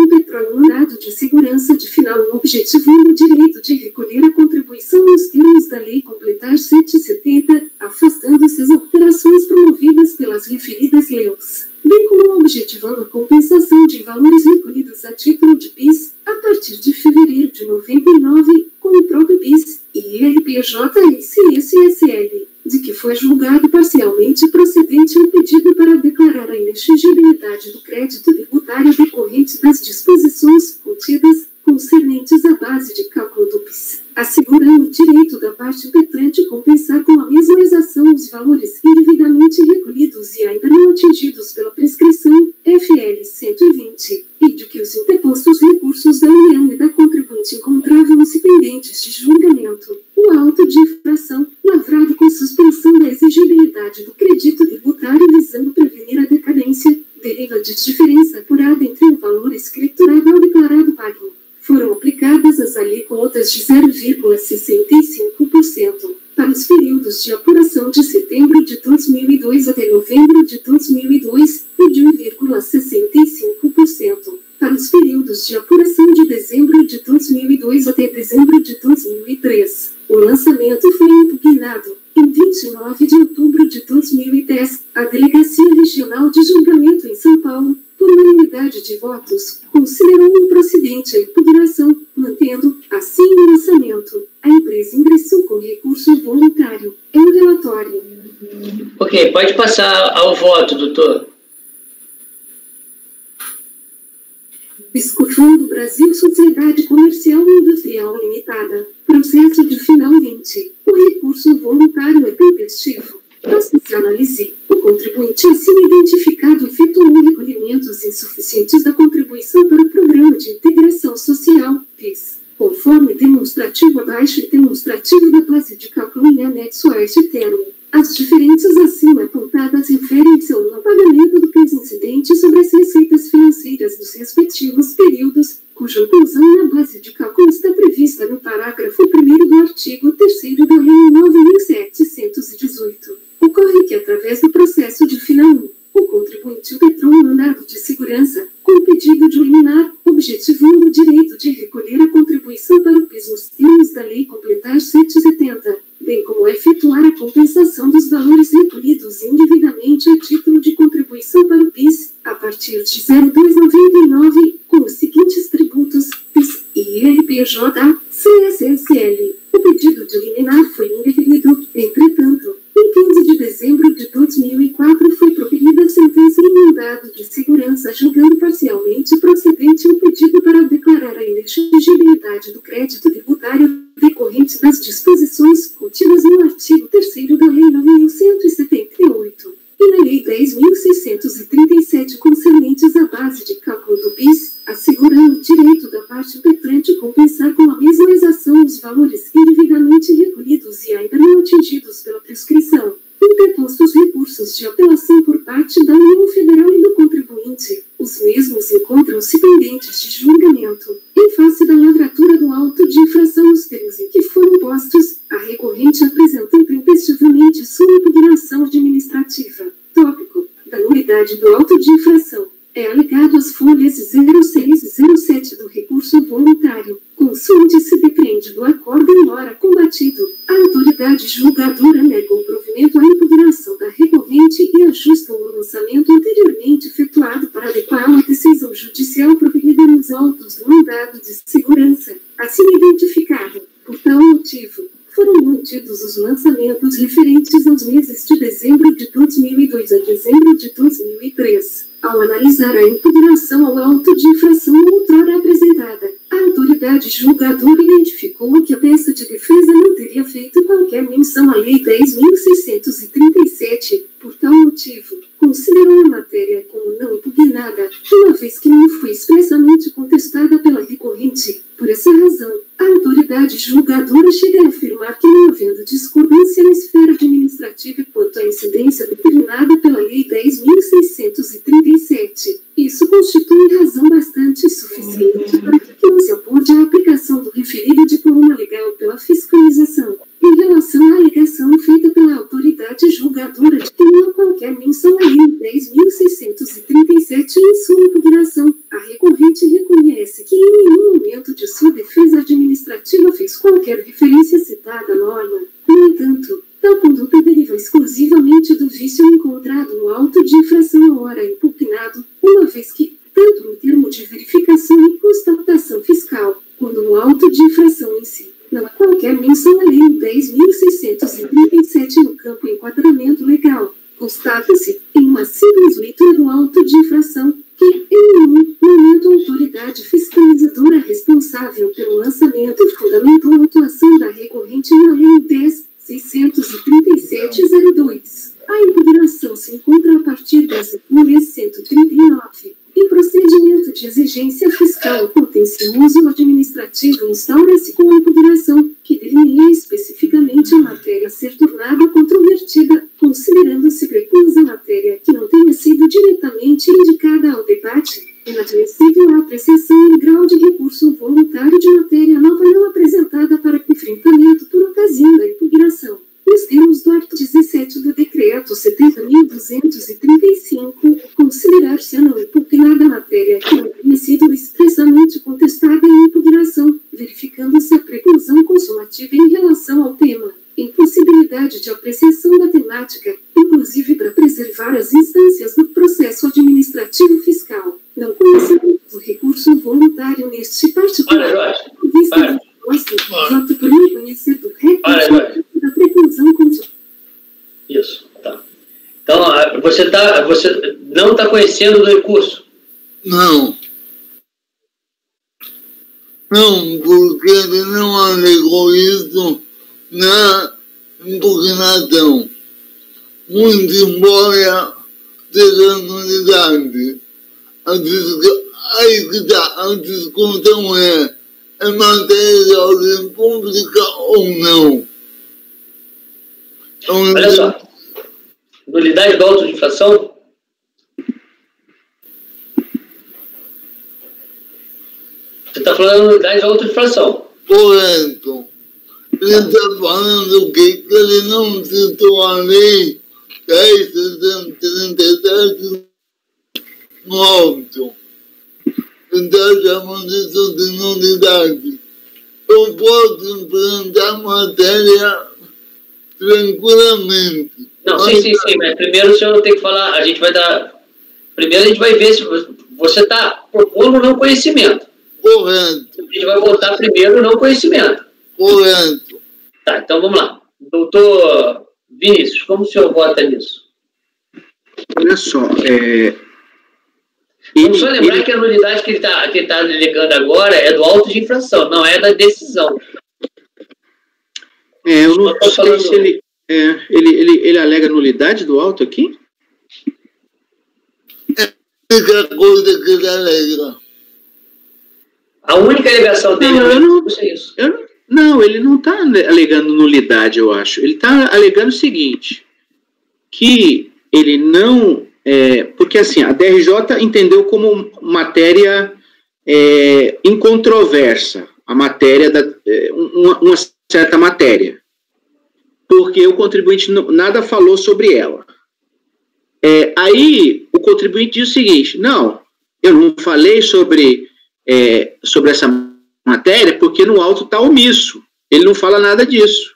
objetivando o direito de recolher a contribuição nos termos da Lei Completar 770, afastando-se as alterações promovidas pelas referidas leis, bem como objetivando a compensação de valores recolhidos a título de PIS, a partir de fevereiro de 99, com o próprio PIS, IRPJ e CSSL, de que foi julgado parcialmente procedente o pedido para declarar a inexigibilidade do crédito tributário decorrente das disposições contidas concernentes à base de cálculo do PIS, assegurando o direito da parte petrante compensar com a mesma exação os valores indevidamente recolhidos e ainda não atingidos pela prescrição FL 120, e de que os interpostos recursos da União e da contribuinte encontravam-se pendentes de julgamento. O auto de infração, lavrado com suspensão da exigibilidade do crédito tributário visando prevenir a decadência, deriva de diferença apurada entre o valor escriturado ao declarado pago. Foram aplicadas as alíquotas de 0,65% para os períodos de apuração de setembro de 2002 até novembro de 2002 e de 1,65% para os períodos de apuração de dezembro de 2002 até dezembro de 2003. O lançamento foi impugnado. Em 29 de outubro de 2010, a Delegacia Regional de Julgamento em São Paulo, por unanimidade de votos, considerou improcedente a impugnação, mantendo, assim, o lançamento. A empresa ingressou com recurso voluntário. É um relatório. Ok, pode passar ao voto, doutor. Biscofando Brasil Sociedade Comercial e Industrial Limitada. Processo de final 20. O recurso voluntário é tempestivo. Para se analisar, o contribuinte acima identificado efetuou recolhimentos insuficientes da contribuição para o Programa de Integração Social, PIS, conforme demonstrativo abaixo e demonstrativo da base de cálculo em anexo a este termo. As diferenças acima apontadas referem-se ao não pagamento do PIS incidente sobre as receitas financeiras dos respectivos períodos, cuja inclusão na base de cálculo está prevista no parágrafo 1º do artigo 3º da Lei 9.718. Ocorre que, através do processo de final 1, o contribuinte impetrou um mandado de segurança, com o pedido de liminar, objetivando o direito de recolher a contribuição para o PIS nos termos da Lei Completar 770, bem como efetuar a compensação dos valores recolhidos indevidamente a título de contribuição para o PIS, a partir de 0299, com os seguintes tributos, PIS, IRPJ, CSSL. O pedido de liminar foi indeferido, entretanto, em 15 de dezembro de 2004 foi proferida a sentença em mandado de segurança julgando parcialmente procedente o pedido para declarar a inexigibilidade do crédito tributário decorrente das disposições contidas no artigo 3º da Lei 9.178 e na Lei 10.637 concernentes à base de cálculo do PIS, assegurando o direito da parte petrante compensar com a mesma exação os valores indevidamente recolhidos e ainda não atingidos pela prescrição. Interpostos recursos de apelação por parte da União Federal e do contribuinte, os mesmos encontram-se pendentes de julgamento. Em face da lavratura do auto de infração nos termos em que foram postos, a recorrente apresentou tempestivamente sua impugnação administrativa. Tópico: da nulidade do auto de infração. É alegado as folhas 06 e 07 do recurso voluntário, consoante se depende do acórdão ora combatido. A autoridade julgadora nega o provimento à impugnação da recorrente e ajusta o lançamento anteriormente efetuado para adequá-lo à decisão judicial proferida nos autos do mandado de segurança, assim identificado. Por tal motivo, foram mantidos os lançamentos referentes aos meses de dezembro de 2002 a dezembro de 2003. Ao analisar a impugnação ao auto de infração outrora apresentada, a autoridade julgadora identificou que a peça de defesa não teria feito qualquer menção à Lei 10.637. Por tal motivo, considerou a matéria como não impugnada, uma vez que não foi expressamente contestada pela recorrente. Por essa razão, a autoridade julgadora chega a afirmar que, não havendo discordância na esfera administrativa quanto à incidência determinada pela Lei 10.637, isso constitui razão bastante suficiente para que não se apure a aplicação do referido diploma legal pela fiscalização. Em relação à alegação feita pela autoridade julgadora de que não há qualquer menção à Lei 10.637 em sua impugnação, a recorrente reconhece que em nenhum momento de sua defesa norma. No entanto, tal conduta deriva exclusivamente do vício encontrado no auto de infração à hora impugnado, uma vez que, tanto no termo de verificação e constatação fiscal, quanto no auto de infração em si, não há qualquer menção à Lei 10.637 no campo enquadramento legal. Constata-se, em uma simples leitura do auto de infração, que, em nenhum momento, a autoridade fiscalizadora responsável pelo lançamento fundamentou a atuação da recorrente na Lei 10.637/02. A impugnação se encontra a partir das folhas 139. Em procedimento de exigência fiscal contencioso administrativo, instaura-se com a impugnação, que delineia especificamente a matéria a ser tornada controvertida, considerando-se preclusa a matéria que não tenha sido diretamente indicada ao debate, inadmissível a apreciação em grau de recurso voluntário de matéria nova não apresentada para enfrentamento por ocasião da impugnação. Nos termos do artigo 17 do Decreto 70.235, considerar-se a não impugnada a matéria que não tenha sido expressamente contestada em impugnação, verificando-se a preclusão consumativa em relação ao tema, impossibilidade de apreciação da temática, inclusive para preservar as instâncias do processo administrativo fiscal, não conhecimento do recurso voluntário neste particular, voto por não conhecer do recurso da preclusão consumativa. Isso, tá. Então, você não está conhecendo do recurso? Não. Não, porque ele não alegou isso na impugnação. Muito embora seja nulidade. Aí que tá, a discussão é matéria de ordem pública ou não. Olha só, nulidade do auto de infração? Você está falando da nulidade do auto de infração? Correto. Ele está falando que ele não citou a lei 10.637 no auto. Então chamamos isso de nulidade. Eu posso implantar a matéria tranquilamente. Não, sim, mas primeiro o senhor tem que falar, primeiro a gente vai ver se você está propondo não conhecimento. Correto. A gente vai votar primeiro não conhecimento. Correto. Tá, então vamos lá. Doutor Vinícius, como o senhor vota nisso? Olha só, Vamos só lembrar que a nulidade que ele está alegando agora é do auto de infração, não é da decisão. Eu não sei se ele alega nulidade do auto aqui? É a única coisa que ele alega. A única alegação dele é isso. Não, ele não está alegando nulidade, eu acho. Ele está alegando o seguinte, que ele não... porque assim, a DRJ entendeu como matéria incontroversa, a matéria, uma certa matéria, porque o contribuinte nada falou sobre ela. Aí o contribuinte diz o seguinte, não, eu não falei sobre essa matéria porque no auto está omisso, ele não fala nada disso.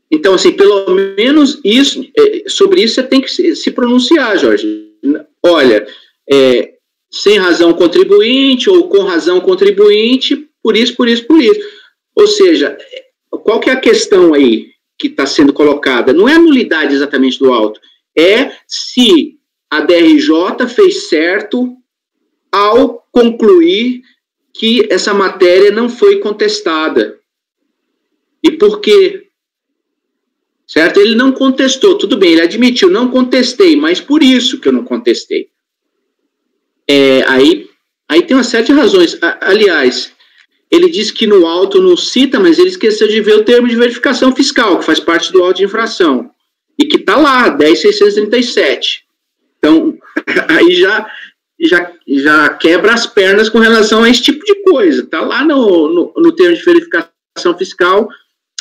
Então, assim, pelo menos isso, sobre isso você tem que se pronunciar, Jorge. Olha, sem razão contribuinte ou com razão contribuinte, por isso. Ou seja, qual que é a questão aí que está sendo colocada? Não é a nulidade exatamente do auto, é se a DRJ fez certo ao concluir que essa matéria não foi contestada. E por quê? Certo? Ele não contestou, tudo bem, ele admitiu, não contestei, mas por isso que eu não contestei. Aí tem uma série de razões. Aliás, ele disse que no auto não cita, mas ele esqueceu de ver o termo de verificação fiscal, que faz parte do auto de infração, e que está lá, 10.637. Então, aí já quebra as pernas com relação a esse tipo de coisa. Está lá no termo de verificação fiscal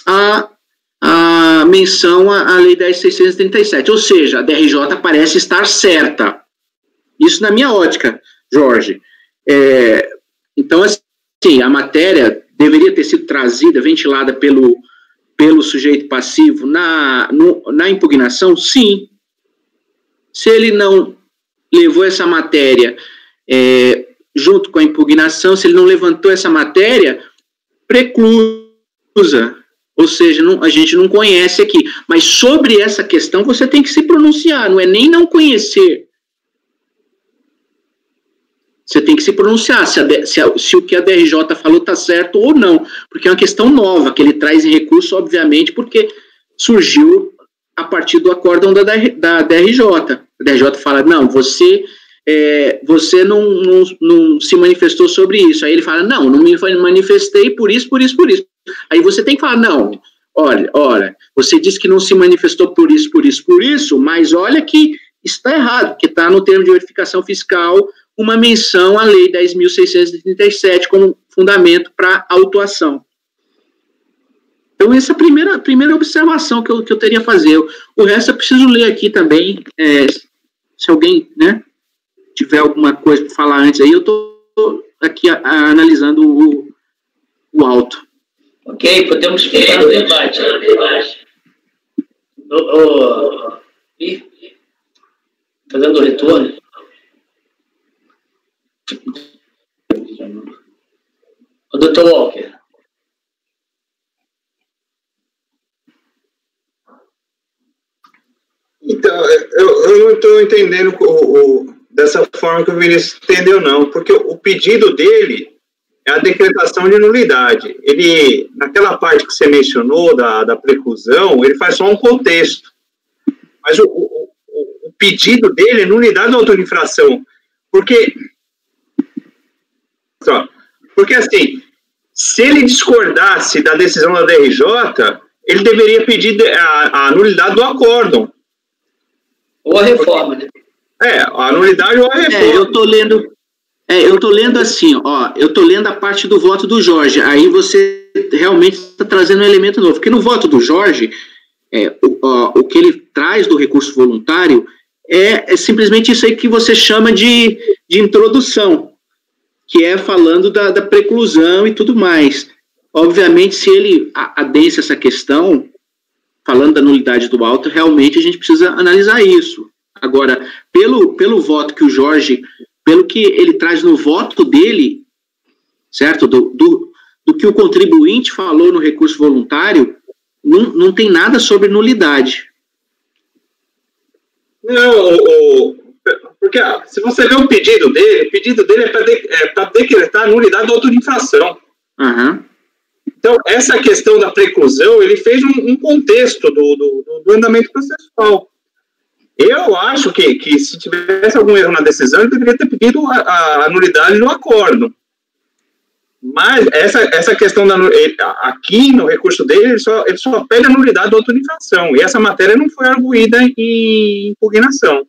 a menção à Lei 10.637. Ou seja, a DRJ parece estar certa. Isso na minha ótica, Jorge. Então, assim, a matéria deveria ter sido trazida, ventilada pelo pelo sujeito passivo na impugnação? Sim. Se ele não levou essa matéria junto com a impugnação, se ele não levantou essa matéria, preclusa. Ou seja, a gente não conhece aqui. Mas sobre essa questão você tem que se pronunciar, não é nem não conhecer. Você tem que se pronunciar se o que a DRJ falou está certo ou não, porque é uma questão nova que ele traz em recurso, obviamente, porque surgiu a partir do acórdão da DRJ. A DRJ fala, não, você não se manifestou sobre isso. Aí ele fala, não me manifestei por isso. Aí você tem que falar, não, olha, você disse que não se manifestou por isso, mas olha que está errado, que está no termo de verificação fiscal uma menção à Lei 10.637 como fundamento para autuação. Então, essa é a primeira observação que eu teria a fazer. O resto eu preciso ler aqui também, se alguém, né, tiver alguma coisa para falar antes aí, eu estou aqui analisando o auto. Ok, podemos ficar no debate. Está dando retorno? O Dr. Walker. Então, eu não estou entendendo dessa forma que o Vinícius entendeu, não, porque o pedido dele é a decretação de nulidade. Ele, naquela parte que você mencionou da preclusão, ele faz só um contexto. Mas o pedido dele é nulidade da auto-infração. Porque assim, se ele discordasse da decisão da DRJ, ele deveria pedir a nulidade do acórdão. Ou a reforma, né? A nulidade ou a reforma. Eu tô lendo assim, ó, eu tô lendo a parte do voto do Jorge, aí você realmente está trazendo um elemento novo, porque no voto do Jorge, o que ele traz do recurso voluntário é simplesmente isso aí que você chama de introdução, que é falando da preclusão e tudo mais. Obviamente, se ele adensa essa questão, falando da nulidade do auto, realmente a gente precisa analisar isso. Agora, pelo voto que o Jorge, pelo que ele traz no voto dele, certo? Do que o contribuinte falou no recurso voluntário, não tem nada sobre nulidade. Não, porque se você vê o pedido dele é para decretar a nulidade da auto-infração. Uhum. Então, essa questão da preclusão, ele fez um contexto do andamento processual. Eu acho que se tivesse algum erro na decisão, ele deveria ter pedido a nulidade no acórdão. Mas essa questão aqui no recurso dele, ele só pede a nulidade da auto-infração. E essa matéria não foi arguída em impugnação.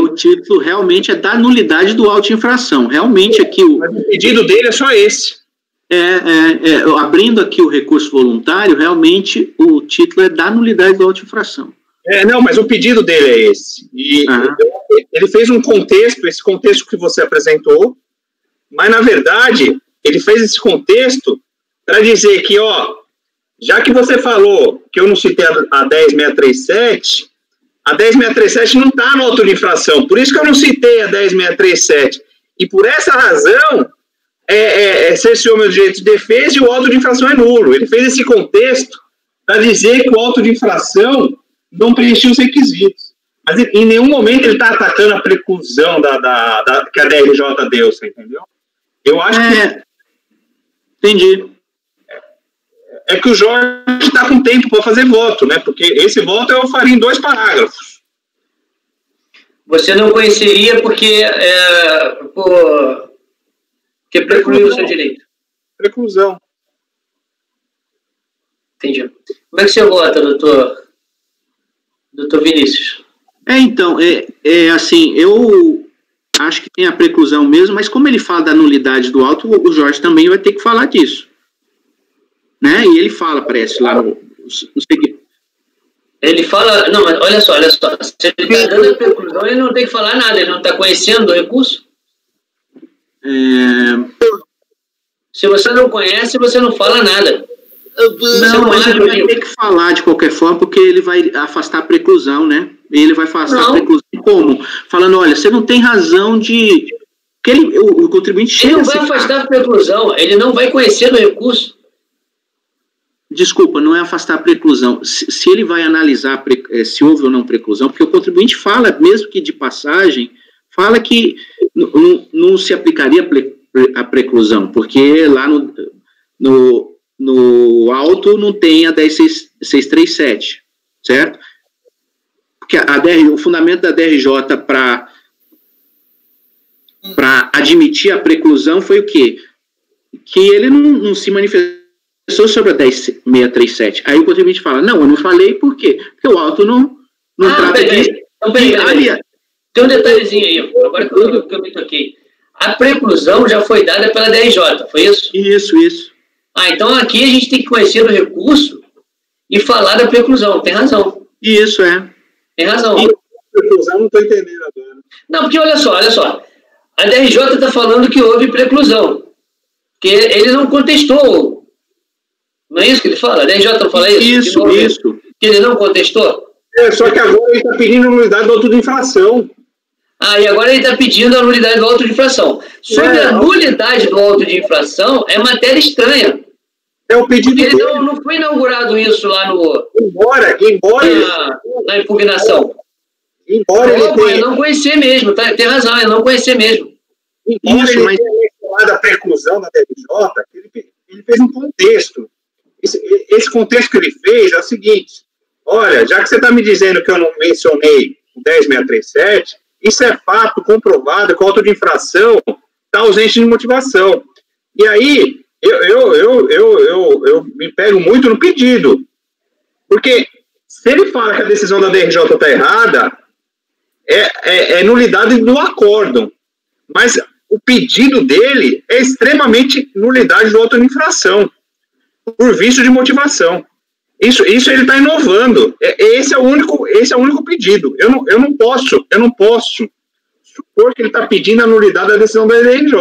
O título realmente é da nulidade do auto-infração. Realmente aqui Mas o pedido dele é só esse. Abrindo aqui o recurso voluntário, realmente o título é da nulidade do auto-infração. Não, mas o pedido dele é esse. E ele fez um contexto, esse contexto que você apresentou, mas, na verdade, ele fez esse contexto para dizer que, já que você falou que eu não citei a 10.637, a 10.637 não está no auto de infração, por isso que eu não citei a 10.637. E por essa razão, cerceou meu direito de defesa e o auto de infração é nulo. Ele fez esse contexto para dizer que o auto de infração não preenchia os requisitos. Mas em nenhum momento ele está atacando a preclusão que a DRJ deu, você entendeu? Eu acho que... Entendi. É que o Jorge está com tempo para fazer voto, né? Porque esse voto eu faria em 2 parágrafos. Você não conheceria porque precluiu o seu direito. Preclusão. Entendi. Como é que você vota, doutor Vinícius? Então, assim, eu acho que tem a preclusão mesmo, mas como ele fala da nulidade do auto, o Jorge também vai ter que falar disso. Né? E ele fala, parece, lá no Ele fala... Não, mas olha só. Se ele está dando a preclusão, ele não tem que falar nada, ele não está conhecendo o recurso? É... Se você não conhece, você não fala nada. Não, mas ele vai ter que falar de qualquer forma, porque ele vai afastar a preclusão, né? Ele vai afastar a preclusão como? Falando, olha, você não tem razão de... Porque o contribuinte chega. Ele não vai afastar a preclusão, ele não vai conhecer do recurso. Desculpa, não é afastar a preclusão. Se ele vai analisar se houve ou não preclusão, porque o contribuinte fala, mesmo que de passagem, fala que não se aplicaria a preclusão, porque lá no auto não tem a 10637, certo? Porque o fundamento da DRJ para admitir a preclusão foi o quê? Que ele não se manifestou sobre a 10637. Aí o contribuinte fala, não, eu não falei por quê? Porque o auto não trata disso. Então, peraí. Tem um detalhezinho aí, agora que eu me toquei. A preclusão já foi dada pela DRJ, foi isso? Isso. Então aqui a gente tem que conhecer o recurso e falar da preclusão, tem razão. Isso, Tem razão. Preclusão, não estou entendendo agora. Não, porque olha só. A DRJ está falando que houve preclusão. Que ele não contestou. Não é isso que ele fala? A DRJ não fala isso? Isso. Que ele não contestou? Só que agora ele está pedindo a nulidade do auto de infração. E agora ele está pedindo a nulidade do auto de infração. Sobre a nulidade do auto de infração, é matéria estranha. É o pedido dele. Não foi inaugurado isso lá no... Embora na impugnação. Embora ele tenha... não conhecer mesmo, tem razão, é não conhecer mesmo. Embora ele tenha mencionado a preclusão da DRJ, ele fez um contexto. Esse contexto que ele fez é o seguinte: olha, já que você está me dizendo que eu não mencionei o 10637, isso é fato comprovado que o auto de infração está ausente de motivação. E aí, eu me pego muito no pedido. Porque se ele fala que a decisão da DRJ está errada, é nulidade do acórdão. Mas o pedido dele é extremamente nulidade do auto de infração, por vício de motivação. Isso ele está inovando. Esse é o único pedido. Eu não posso supor que ele está pedindo a nulidade da decisão da DRJ.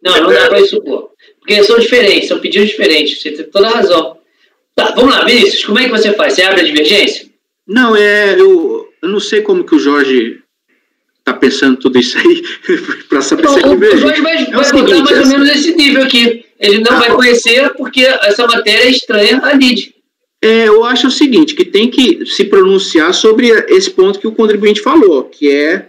Não dá para supor. Porque são diferentes, são pedidos diferentes. Você tem toda a razão. Tá, vamos lá, Vinícius, como é que você faz? Você abre a divergência? Não, eu não sei como que o Jorge está pensando tudo isso aí para saber se é divergência. O Jorge vai botar mais ou menos nesse nível aqui. Ele não vai conhecer porque essa matéria é estranha à lide. Eu acho o seguinte, que tem que se pronunciar sobre esse ponto que o contribuinte falou, que é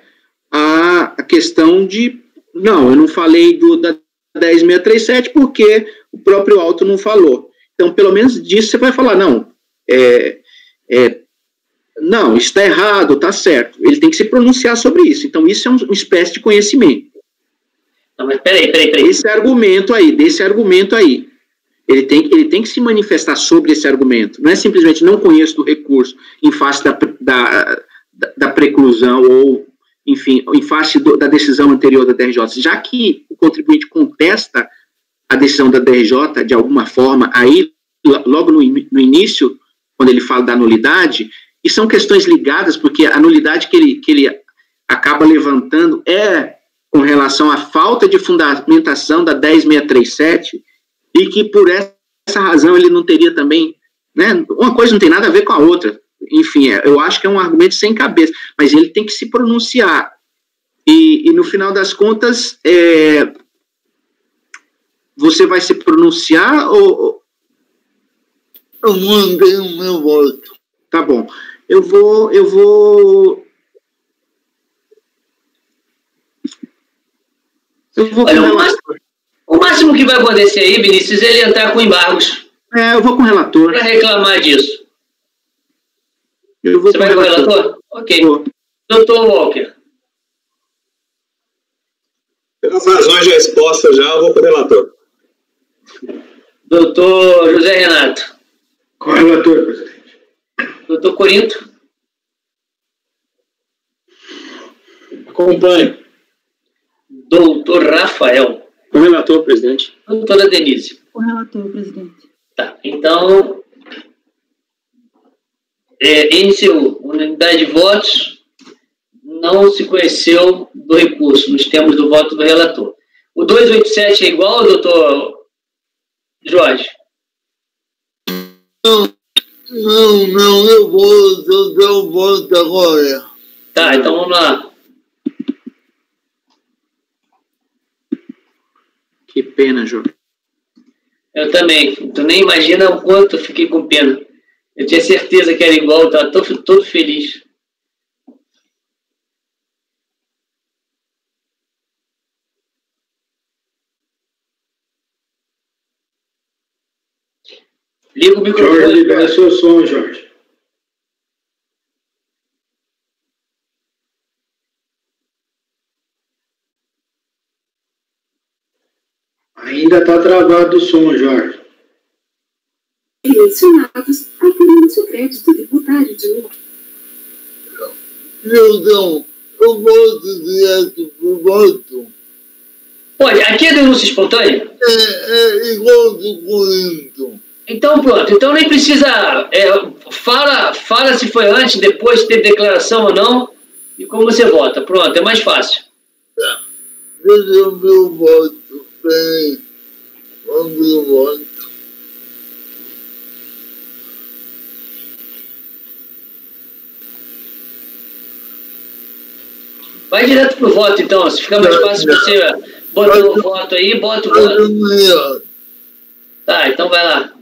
a questão de, não, eu não falei da 10637 porque o próprio auto não falou. Então, pelo menos disso você vai falar, não, não, isso está errado, está certo. Ele tem que se pronunciar sobre isso. Então, isso é uma espécie de conhecimento. Não, mas peraí. Desse argumento aí. Ele tem que se manifestar sobre esse argumento. Não é simplesmente não conheço do recurso em face da preclusão ou, enfim, em face da decisão anterior da DRJ. Já que o contribuinte contesta a decisão da DRJ, de alguma forma, aí, logo no início, quando ele fala da nulidade, e são questões ligadas, porque a nulidade que ele acaba levantando é com relação à falta de fundamentação da 10637, e que por essa razão ele não teria também, né, uma coisa não tem nada a ver com a outra. Enfim, eu acho que é um argumento sem cabeça, mas ele tem que se pronunciar. E no final das contas, você vai se pronunciar ou... Eu mantenho o meu voto. Tá bom. Eu vou o máximo que vai acontecer aí, Vinícius, é ele entrar com embargos. Eu vou com o relator. Para reclamar disso. Você vai com o relator? Ok. Doutor Walker. Pelas razões já expostas já, eu vou com o relator. Doutor José Renato. Com o relator, presidente. Doutor Corinto. Acompanhe. Doutor Rafael. Com o relator, presidente. Doutora Denise. Com o relator, presidente. Tá, então, NCU, unanimidade de votos, não se conheceu do recurso, nos termos do voto do relator. O 287 é igual, doutor Jorge? Não, eu volto agora. Tá, então vamos lá. Que pena, Jorge. Eu também. Tu nem imagina o quanto eu fiquei com pena. Eu tinha certeza que era igual, eu estava todo feliz. Liga o microfone. Jorge, libera seu som, Jorge. Ainda está travado o som, Jorge. Mencionados apurando o crédito tributário de um. Perdão, eu volto direto pro voto. Olha, aqui é denúncia espontânea? É igual do Corinto. Então pronto, então nem precisa, fala se foi antes, depois, se teve declaração ou não, e como você vota. Pronto, é mais fácil. Tá. Deixa eu ver o voto. Peraí. Vamos ver o voto. Vai direto pro voto, então. Se fica mais fácil você botar o voto aí, bota o voto. Tá, então vai lá.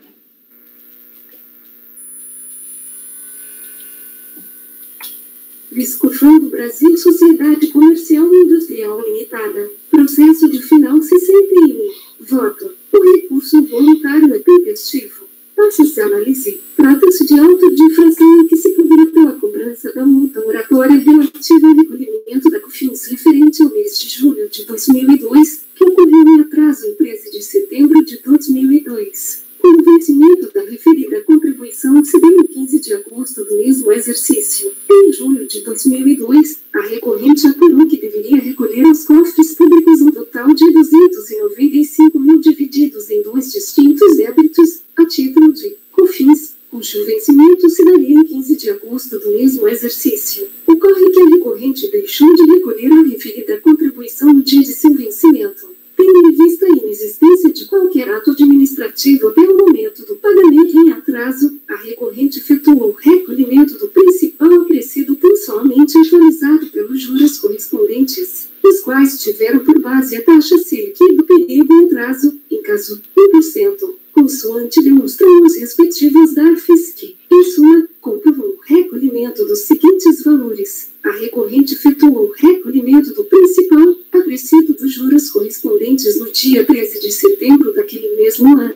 Viscofundo Brasil Sociedade Comercial e Industrial Limitada. Processo de final 61. Voto. O recurso voluntário é tempestivo. Passa-se a análise. Trata-se de auto de infração em que se poderá pela cobrança da multa oratória relativa ao recolhimento da COFINS referente ao mês de julho de 2002, que ocorreu em atraso em 13 de setembro de 2002. Com o vencimento da referida contribuição se deu em 15 de agosto do mesmo exercício. Em julho de 2002, a recorrente apurou que deveria recolher aos cofres públicos um total de 295 mil divididos em dois distintos débitos, a título de COFINS, cujo vencimento se daria em 15 de agosto do mesmo exercício. Ocorre que a recorrente deixou de recolher a referida contribuição no dia de seu vencimento. Tendo em vista a inexistência de qualquer ato administrativo até o momento do pagamento em atraso, a recorrente efetuou o recolhimento do principal acrescido tão somente atualizado pelos juros correspondentes, os quais tiveram por base a taxa Selic do período em atraso, em caso 1%, consoante demonstram os respectivos DARFs que, em suma, comprovam o recolhimento dos seguintes valores. A recorrente efetuou o recolhimento do principal acrescido dos juros correspondentes no dia 13 de setembro daquele mesmo ano.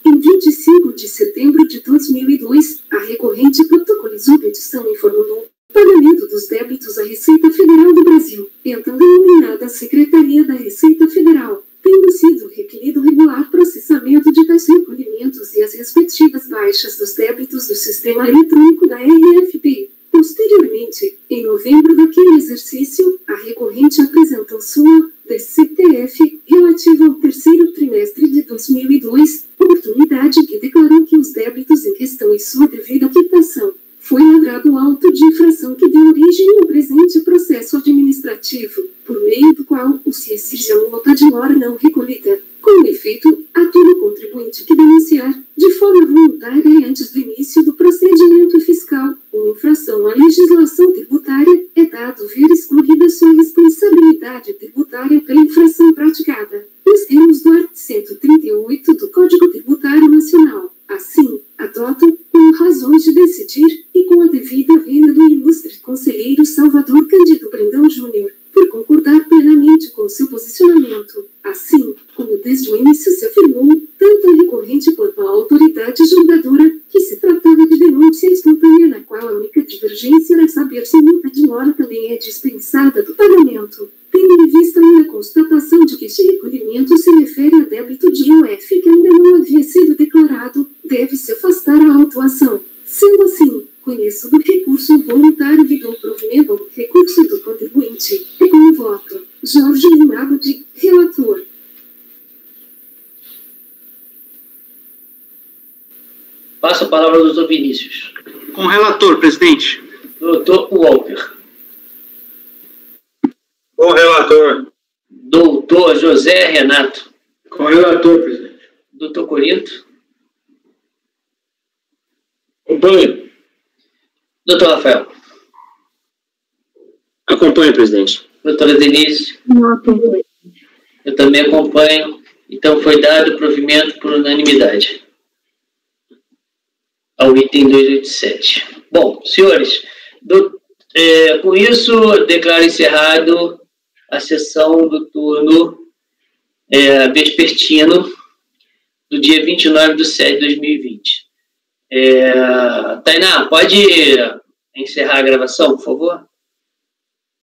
Em 25 de setembro de 2002, a recorrente protocolizou petição e formulou pagamento dos débitos à Receita Federal do Brasil, então denominada Secretaria da Receita Federal, tendo sido requerido regular processamento de tais recolhimentos e as respectivas baixas dos débitos do sistema eletrônico da RFP. Posteriormente, em novembro daquele exercício, a recorrente apresentou sua DCTF relativa ao terceiro trimestre de 2002, oportunidade que declarou que os débitos em questão e sua devida quitação foi lavrado o auto de infração que deu origem ao presente processo administrativo, por meio do qual se exige a multa de mora não recolhida. Com efeito, a todo contribuinte que denunciar, de forma voluntária e antes do início do procedimento fiscal, uma infração à legislação tributária, é dado ver excluída sua responsabilidade tributária pela infração praticada, nos termos do artigo 138 do Código Tributário Nacional. Assim, adotam, com razões de decidir, e com a devida vênia do ilustre conselheiro Salvador Cândido Brandão Júnior, por concordar plenamente com seu posicionamento. Assim, como desde o início se afirmou, tanto a recorrente quanto a autoridade julgadora, que se tratava de denúncia espontânea na qual a única divergência era saber se multa de mora também é dispensada do pagamento. Tendo em vista a constatação de que este recolhimento se refere a débito de IOF que ainda não havia sido declarado, deve-se afastar a autuação. Sendo assim, conheço do recurso voluntário e dou provimento ao recurso do contribuinte. E com o voto, Jorge Limado de relator. Passo a palavra ao doutor Vinícius. Com o relator, presidente. Doutor Walker. Com o relator. Doutor José Renato. Com o relator, presidente. Doutor Corinto. Acompanho. Doutor Rafael. Acompanho, presidente. Doutora Denise. Não acompanho. Eu também acompanho. Então, foi dado provimento por unanimidade ao item 287. Bom, senhores, com isso, declaro encerrado a sessão do turno vespertino do dia 29/7/2020. Tainá, pode encerrar a gravação, por favor?